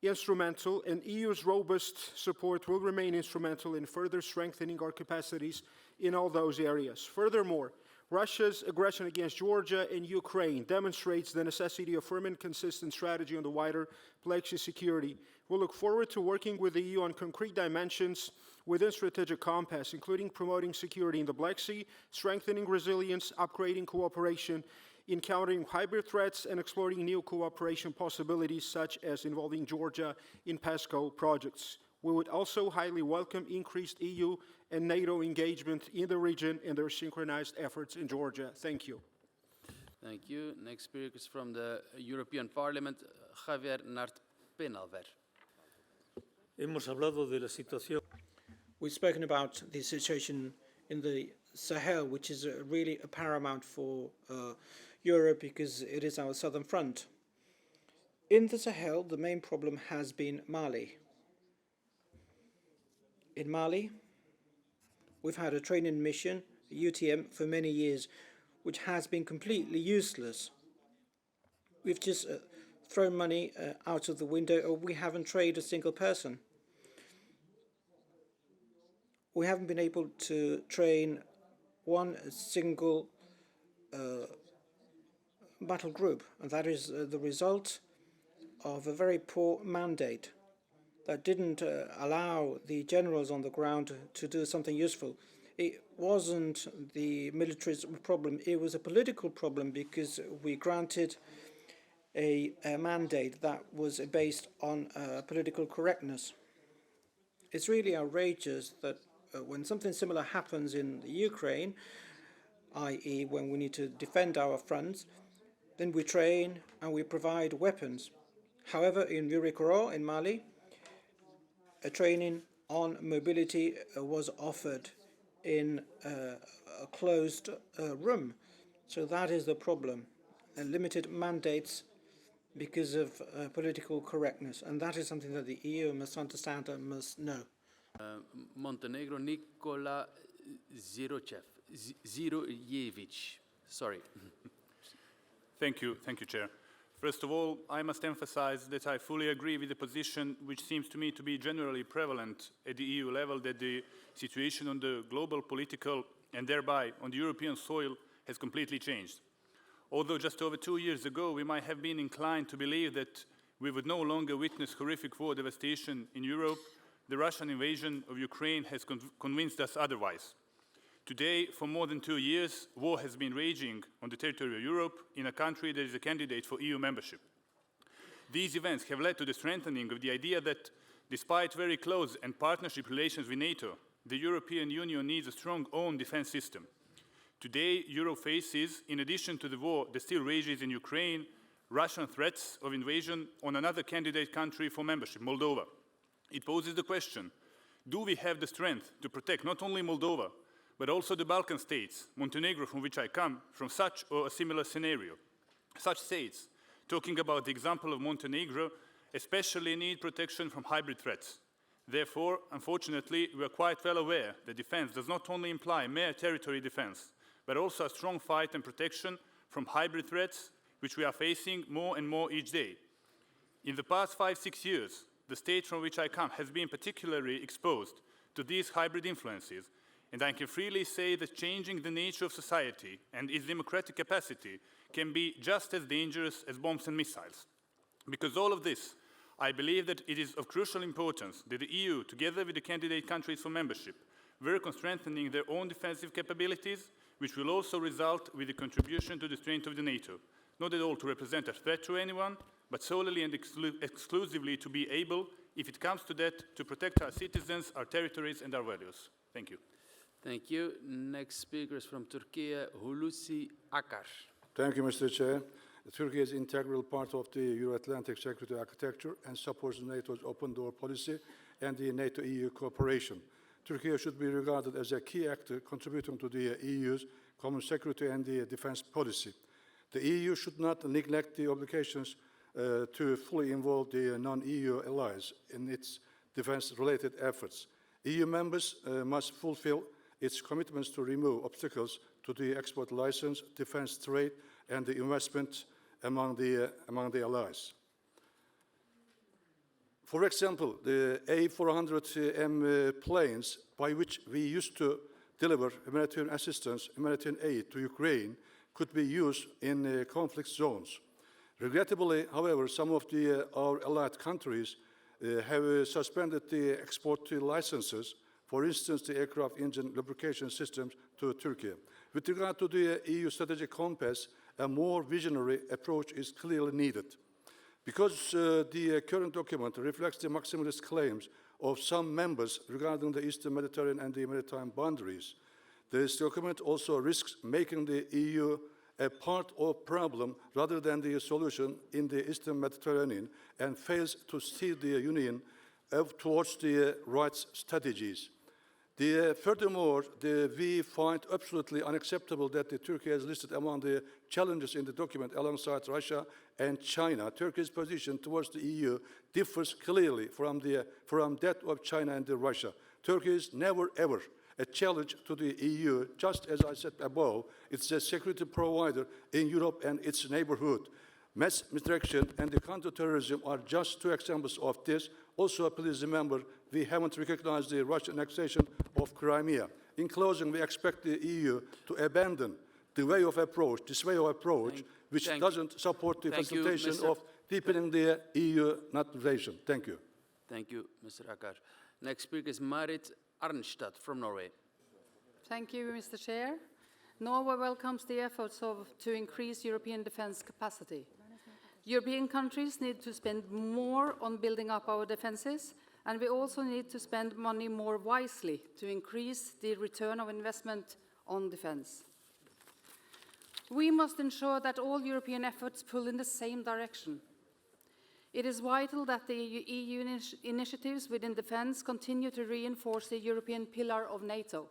instrumental, and EU's robust support will remain instrumental in further strengthening our capacities in all those areas. Furthermore, Russia's aggression against Georgia and Ukraine demonstrates the necessity of firm and consistent strategy on the wider Black Sea security. We look forward to working with the EU on concrete dimensions within strategic compass, including promoting security in the Black Sea, strengthening resilience, upgrading cooperation, encountering hybrid threats, and exploring new cooperation possibilities, such as involving Georgia in PESCO projects. We would also highly welcome increased EU and NATO engagement in the region and their synchronized efforts in Georgia. Thank you. Thank you. Next speaker is from the European Parliament, Javier Nart Penalver. We've spoken about the situation in the Sahel, which is really paramount for Europe because it is our southern front. In the Sahel, the main problem has been Mali. In Mali, we've had a training mission, UTM, for many years, which has been completely useless. We've just thrown money out of the window, or we haven't trained a single person. We haven't been able to train one single battle group, and that is the result of a very poor mandate that didn't allow the generals on the ground to do something useful. It wasn't the military's problem, it was a political problem because we granted a mandate that was based on political correctness. It's really outrageous that when something similar happens in the Ukraine, i.e. when we need to defend our fronts, then we train and we provide weapons. However, in Virikoro, in Mali, a training on mobility was offered in a closed room. So that is the problem. Limited mandates because of political correctness. And that is something that the EU must understand and must know. Montenegro, Nikola Zirojevic. Sorry. Thank you, Chair. First of all, I must emphasize that I fully agree with the position which seems to me to be generally prevalent at the EU level, that the situation on the global political and thereby on the European soil has completely changed. Although just over 2 years ago we might have been inclined to believe that we would no longer witness horrific war devastation in Europe, the Russian invasion of Ukraine has convinced us otherwise. Today, for more than 2 years, war has been raging on the territory of Europe in a country that is a candidate for EU membership. These events have led to the strengthening of the idea that, despite very close and partnership relations with NATO, the European Union needs a strong own defense system. Today, Europe faces, in addition to the war that still rages in Ukraine, Russian threats of invasion on another candidate country for membership, Moldova. It poses the question, do we have the strength to protect not only Moldova, but also the Balkan states, Montenegro, from which I come, from such or a similar scenario? Such states, talking about the example of Montenegro, especially need protection from hybrid threats. Therefore, unfortunately, we are quite well aware that defense does not only imply mere territory defense, but also a strong fight and protection from hybrid threats, which we are facing more and more each day. In the past 5-6 years, the state from which I come has been particularly exposed to these hybrid influences, and I can freely say that changing the nature of society and its democratic capacity can be just as dangerous as bombs and missiles. Because all of this, I believe that it is of crucial importance that the EU, together with the candidate countries for membership, work on strengthening their own defensive capabilities, which will also result with the contribution to the strength of the NATO, not at all to represent a threat to anyone, but solely and exclusively to be able, if it comes to that, to protect our citizens, our territories and our values. Thank you. Thank you. Next speaker is from Turkey, Hulusi Akar. Thank you, Mr. Chair. Turkey is an integral part of the Euro-Atlantic security architecture and supports NATO's open door policy and the NATO-EU cooperation. Turkey should be regarded as a key actor contributing to the EU's common security and the defense policy. The EU should not neglect the obligations to fully involve the non-EU allies in its defense-related efforts. EU members must fulfill its commitments to remove obstacles to the export license, defense trade, and the investment among the allies. For example, the A400M planes, by which we used to deliver humanitarian assistance, humanitarian aid to Ukraine, could be used in conflict zones. Regrettably, however, some of our allied countries have suspended the export licenses, for instance, the aircraft engine lubrication systems to Turkey. With regard to the EU strategic compass, a more visionary approach is clearly needed. Because the current document reflects the maximalist claims of some members regarding the Eastern Mediterranean and the maritime boundaries, this document also risks making the EU a part of problem rather than the solution in the Eastern Mediterranean and fails to steer the Union towards the right strategies. Furthermore, we find absolutely unacceptable that Turkey is listed among the challenges in the document alongside Russia and China. Turkey's position towards the EU differs clearly from that of China and Russia. Turkey is never ever a challenge to the EU. Just as I said above, it's a security provider in Europe and its neighborhood. Mass misdirection and the counterterrorism are just two examples of this. Also, please remember, we haven't recognized the Russian annexation of Crimea. In closing, we expect the EU to abandon this way of approach, which doesn't support the facilitation of deepening the EU NATO-nation. Thank you. Thank you, Mr. Akar. Next speaker is Marit Arnstad from Norway. Thank you, Mr. Chair. Norway welcomes the efforts to increase European defense capacity. European countries need to spend more on building up our defenses, and we also need to spend money more wisely to increase the return of investment on defense. We must ensure that all European efforts pull in the same direction. It is vital that the EU initiatives within defense continue to reinforce the European pillar of NATO.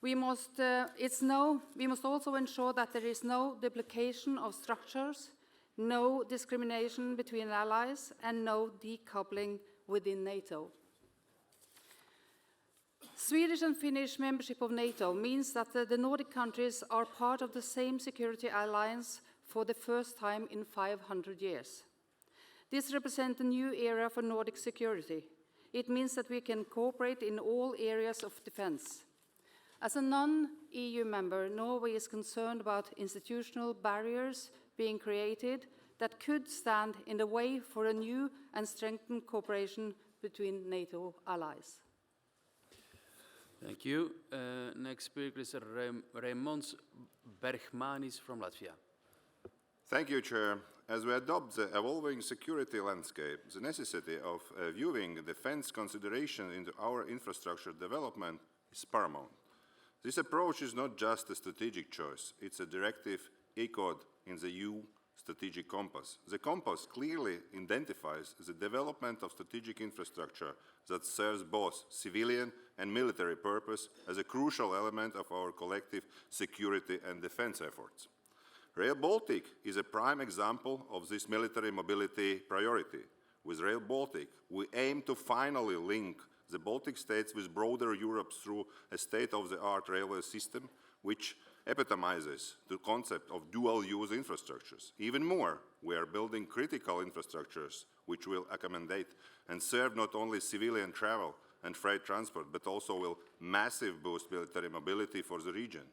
We must also ensure that there is no duplication of structures, no discrimination between allies, and no decoupling within NATO. Swedish and Finnish membership of NATO means that the Nordic countries are part of the same security alliance for the first time in 500 years. This represents a new era for Nordic security. It means that we can cooperate in all areas of defense. As a non-EU member, Norway is concerned about institutional barriers being created that could stand in the way for a new and strengthened cooperation between NATO allies. Thank you. Next speaker is Raimons Bergmanis from Latvia. Thank you, Chair. As we adopt the evolving security landscape, the necessity of viewing defense considerations into our infrastructure development is paramount. This approach is not just a strategic choice, it's a directive echoed in the EU strategic compass. The compass clearly identifies the development of strategic infrastructure that serves both civilian and military purpose as a crucial element of our collective security and defense efforts. Rail Baltic is a prime example of this military mobility priority. With Rail Baltic, we aim to finally link the Baltic states with broader Europe through a state-of-the-art railway system, which epitomizes the concept of dual-use infrastructures. Even more, we are building critical infrastructures which will accommodate and serve not only civilian travel and freight transport, but also will massively boost military mobility for the region.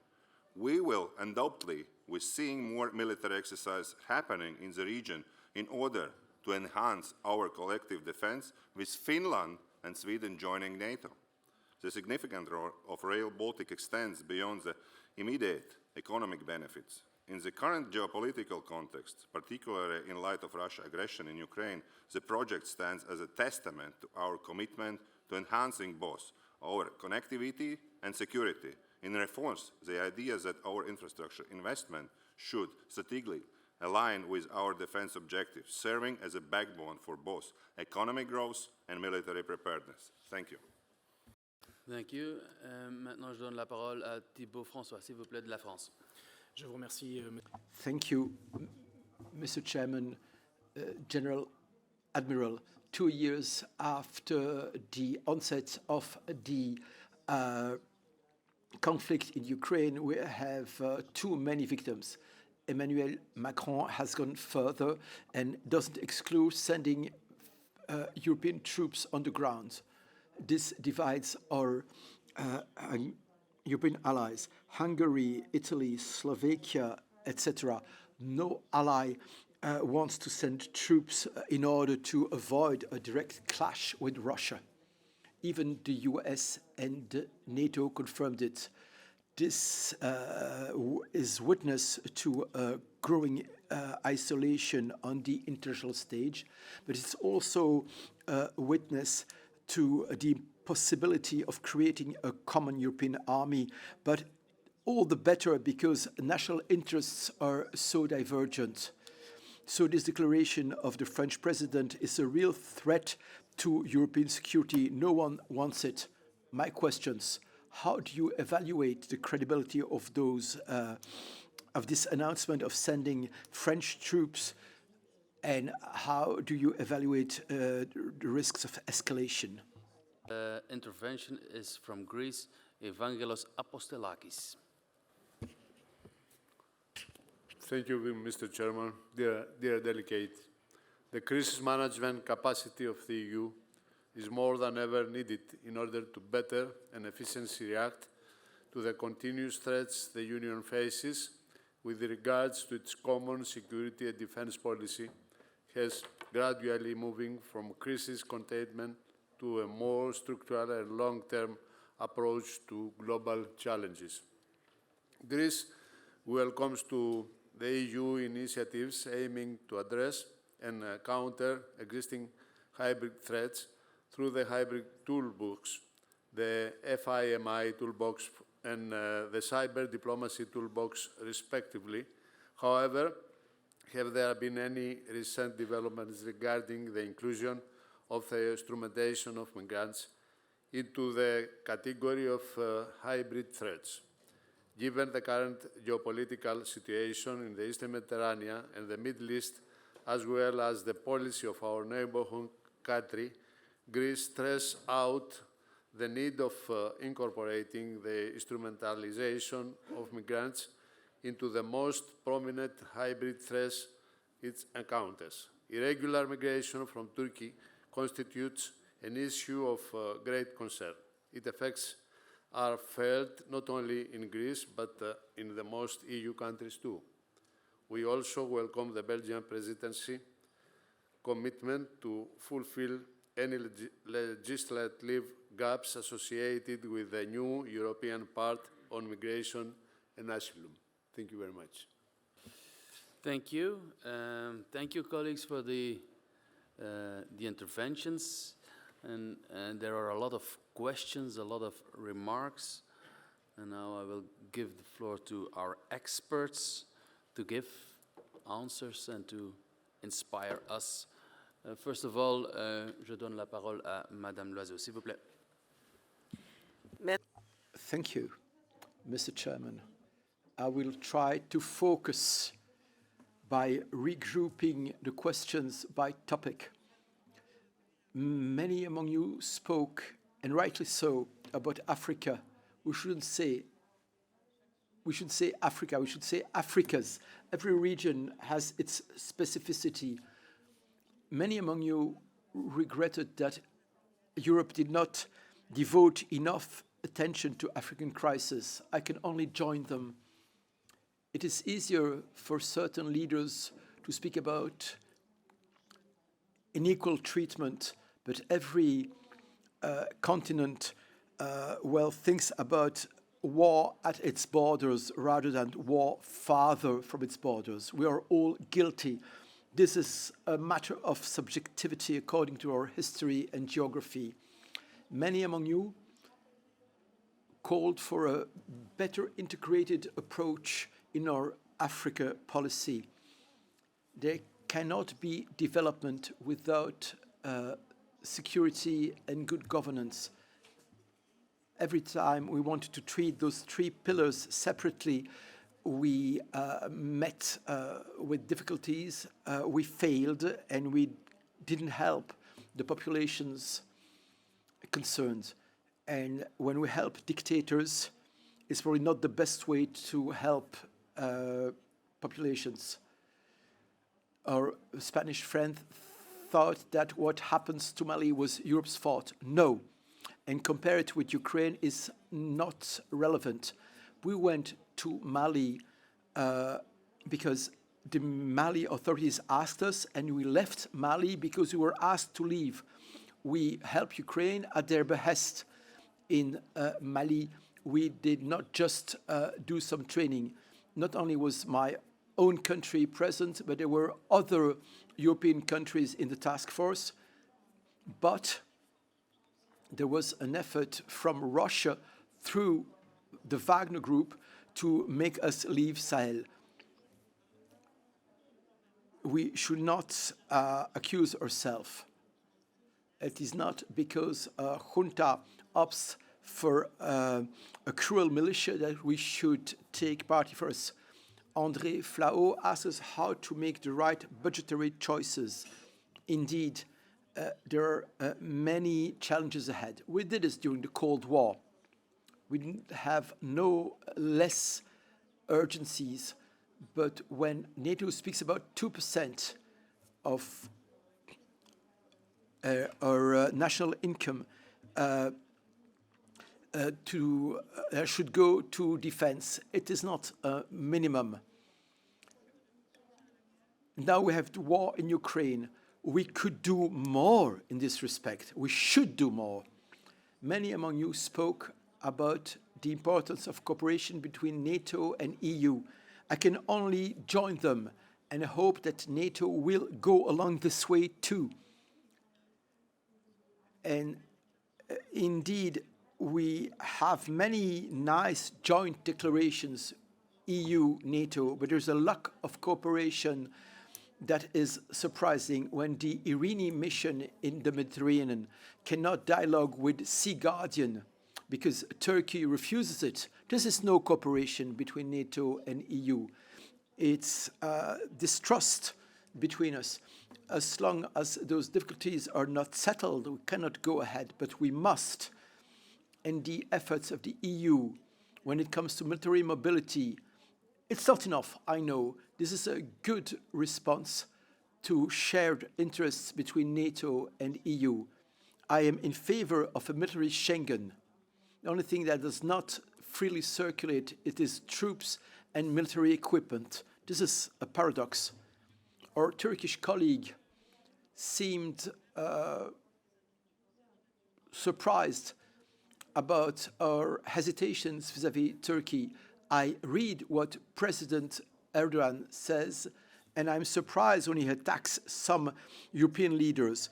We will undoubtedly be seeing more military exercise happening in the region in order to enhance our collective defense, with Finland and Sweden joining NATO. The significant role of Rail Baltic extends beyond the immediate economic benefits. In the current geopolitical context, particularly in light of Russia's aggression in Ukraine, the project stands as a testament to our commitment to enhancing both our connectivity and security. It reinforces the idea that our infrastructure investment should strategically align with our defense objectives, serving as a backbone for both economic growth and military preparedness. Thank you. Thank you. Maintenant, je donne la parole à Thibault François, s'il vous plaît, de la France. Je vous remercie. Thank you, Mr. Chairman, General Admiral. 2 years after the onset of the conflict in Ukraine, we have too many victims. Emmanuel Macron has gone further and doesn't exclude sending European troops on the ground. This divides our European allies, Hungary, Italy, Slovakia, etc. No ally wants to send troops in order to avoid a direct clash with Russia. Even the US and NATO confirmed it. This is witness to growing isolation on the international stage, but it's also witness to the possibility of creating a common European army, but all the better because national interests are so divergent. So this declaration of the French president is a real threat to European security. No one wants it. My questions: how do you evaluate the credibility of this announcement of sending French troops, and how do you evaluate the risks of escalation? Intervention is from Greece, Evangelos Apostellakis. Thank you, Mr. Chairman. Dear delegate, the crisis management capacity of the EU is more than ever needed in order to better and efficiently react to the continuous threats the Union faces with regards to its common security and defense policy, has gradually moving from crisis containment to a more structural and long-term approach to global challenges. Greece welcomes to the EU initiatives aiming to address and counter existing hybrid threats through the hybrid toolbox, the FIMI toolbox and the cyber diplomacy toolbox, respectively. However, have there been any recent developments regarding the inclusion of the instrumentation of migrants into the category of hybrid threats? Given the current geopolitical situation in the Eastern Mediterranean and the Middle East, as well as the policy of our neighborhood country, Greece stressed out the need of incorporating the instrumentalization of migrants into the most prominent hybrid threats it encounters. Irregular migration from Turkey constitutes an issue of great concern. Its effects are felt not only in Greece, but in the most EU countries too. We also welcome the Belgian presidency commitment to fulfill any legislative gaps associated with the new European part on migration and asylum. Thank you very much. Thank you. Thank you, colleagues, for the interventions. And there are a lot of questions, a lot of remarks. And now I will give the floor to our experts to give answers and to inspire us. First of all, je donne la parole à Madame Loiseau, s'il vous plaît. Thank you, Mr. Chairman. I will try to focus by regrouping the questions by topic. Many among you spoke, and rightly so, about Africa. We should say Africa, we should say Africas. Every region has its specificity. Many among you regretted that Europe did not devote enough attention to African crisis. I can only join them. It is easier for certain leaders to speak about unequal treatment, but every continent thinks about war at its borders rather than war farther from its borders. We are all guilty. This is a matter of subjectivity according to our history and geography. Many among you called for a better integrated approach in our Africa policy. There cannot be development without security and good governance. Every time we wanted to treat those three pillars separately, we met with difficulties, we failed, and we didn't help the populations concerned. And when we help dictators, it's probably not the best way to help populations. Our Spanish friend thought that what happens to Mali was Europe's fault. No. And compare it with Ukraine is not relevant. We went to Mali because the Mali authorities asked us, and we left Mali because we were asked to leave. We helped Ukraine at their behest. In Mali, we did not just do some training. Not only was my own country present, but there were other European countries in the task force. But there was an effort from Russia through the Wagner Group to make us leave Sahel. We should not accuse ourselves. It is not because a junta opts for a cruel militia that we should take party for us. André Flao asked us how to make the right budgetary choices. Indeed, there are many challenges ahead. We did this during the Cold War. We didn't have no less urgencies, but when NATO speaks about 2% of our national income should go to defense, it is not a minimum. Now we have the war in Ukraine. We could do more in this respect. We should do more. Many among you spoke about the importance of cooperation between NATO and EU. I can only join them, and I hope that NATO will go along this way too. And indeed, we have many nice joint declarations, EU, NATO, but there's a lack of cooperation that is surprising when the Irini mission in the Mediterranean cannot dialogue with Sea Guardian because Turkey refuses it. This is no cooperation between NATO and EU. It's distrust between us. As long as those difficulties are not settled, we cannot go ahead, but we must. And the efforts of the EU when it comes to military mobility, it's not enough, I know. This is a good response to shared interests between NATO and EU. I am in favor of a military Schengen. The only thing that does not freely circulate, it is troops and military equipment. This is a paradox. Our Turkish colleague seemed surprised about our hesitations vis-à-vis Turkey. I read what President Erdogan says, and I'm surprised when he attacks some European leaders.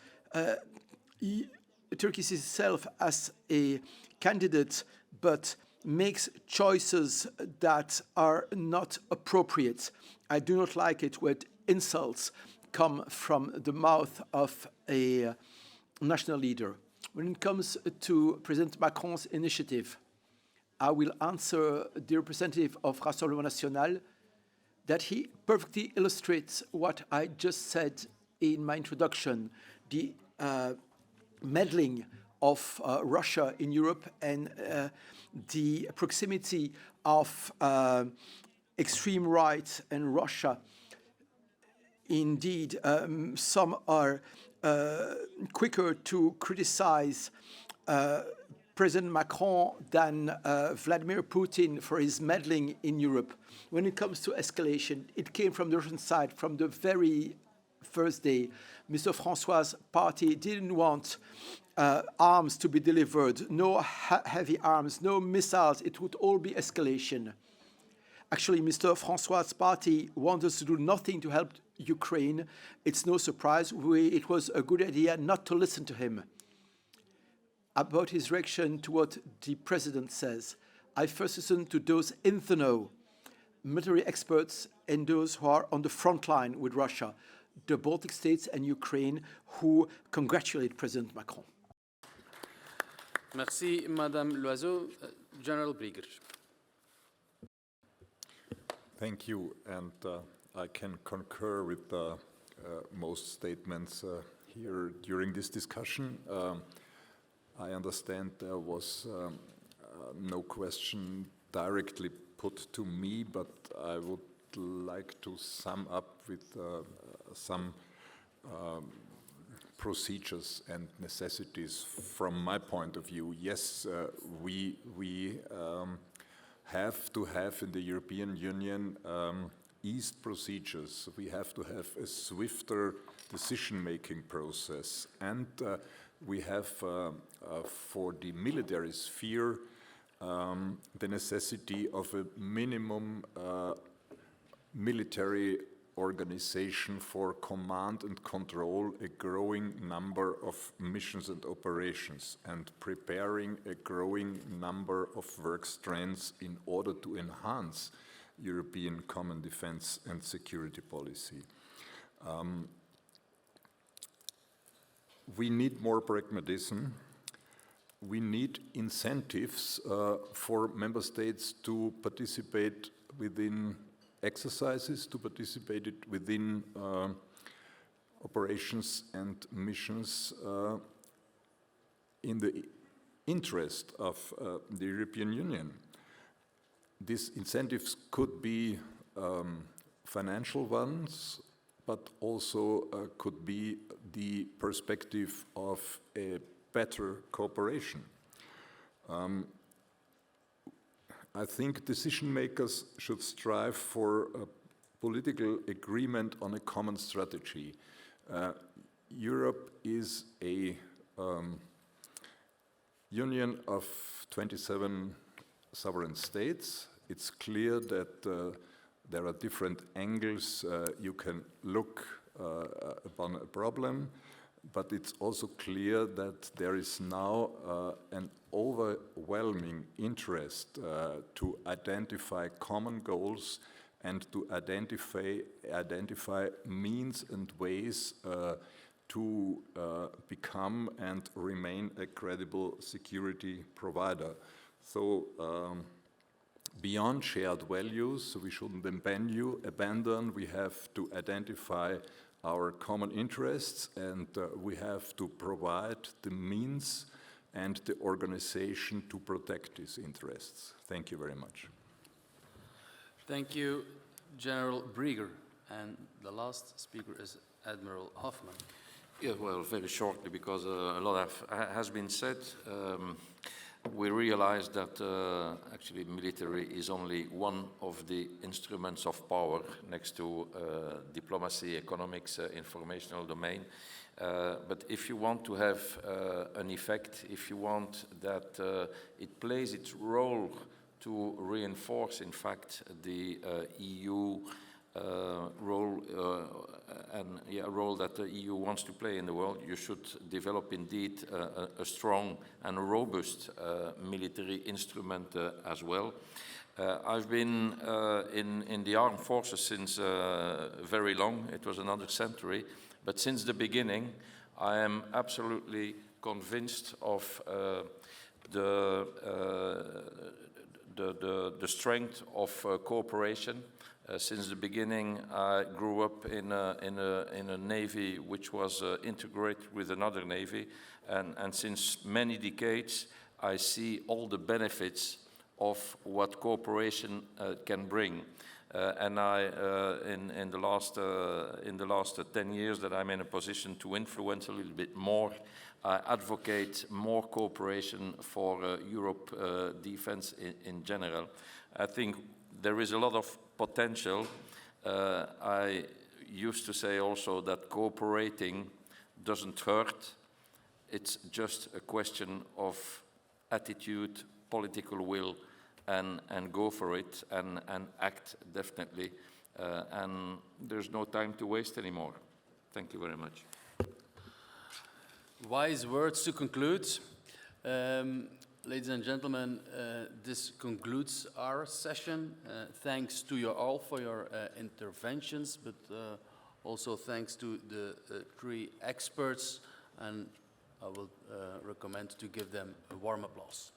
Turkey sees itself as a candidate, but makes choices that are not appropriate. I do not like it when insults come from the mouth of a national leader. When it comes to President Macron's initiative, I will answer the representative of Rassemblement National that he perfectly illustrates what I just said in my introduction, the meddling of Russia in Europe and the proximity of extreme right and Russia. Indeed, some are quicker to criticize President Macron than Vladimir Putin for his meddling in Europe. When it comes to escalation, it came from the Russian side from the very first day. Mr. François' party didn't want arms to be delivered, no heavy arms, no missiles. It would all be escalation. Actually, Mr. François' party wanted us to do nothing to help Ukraine. It's no surprise. It was a good idea not to listen to him. About his reaction to what the president says, I first listened to those in the know, military experts and those who are on the front line with Russia, the Baltic states and Ukraine, who congratulate President Macron. Merci, Madame Loiseau. General Brieger. Thank you, and I can concur with most statements here during this discussion. I understand there was no question directly put to me, but I would like to sum up with some procedures and necessities from my point of view. Yes, we have to have in the European Union eased procedures. We have to have a swifter decision-making process, and we have for the military sphere the necessity of a minimum military organization for command and control a growing number of missions and operations, and preparing a growing number of work strands in order to enhance European common defense and security policy. We need more pragmatism. We need incentives for member states to participate within exercises, to participate within operations and missions in the interest of the European Union. These incentives could be financial ones, but also could be the perspective of a better cooperation. I think decision makers should strive for a political agreement on a common strategy. Europe is a union of 27 sovereign states. It's clear that there are different angles you can look upon a problem, but it's also clear that there is now an overwhelming interest to identify common goals and to identify means and ways to become and remain a credible security provider. So beyond shared values, we shouldn't abandon. We have to identify our common interests, and we have to provide the means and the organization to protect these interests. Thank you very much. Thank you, General Brieger. And the last speaker is Admiral Hoffman. Yeah, well, very shortly, because a lot has been said. We realize that actually military is only one of the instruments of power next to diplomacy, economics, informational domain. But if you want to have an effect, if you want that it plays its role to reinforce, in fact, the EU role role that the EU wants to play in the world, you should develop indeed a strong and robust military instrument as well. I've been in the armed forces since very long. It was another century, but since the beginning, I am absolutely convinced of the strength of cooperation. Since the beginning, I grew up in a navy which was integrated with another navy, and since many decades, I see all the benefits of what cooperation can bring. And I, in the last 10 years that I'm in a position to influence a little bit more, I advocate more cooperation for Europe defense in general. I think there is a lot of potential. I used to say also that cooperating doesn't hurt. It's just a question of attitude, political will, and go for it and act definitely. And there's no time to waste anymore. Thank you very much. Wise words to conclude. Ladies and gentlemen, this concludes our session. Thanks to you all for your interventions, but also thanks to the three experts, and I will recommend to give them a warm applause.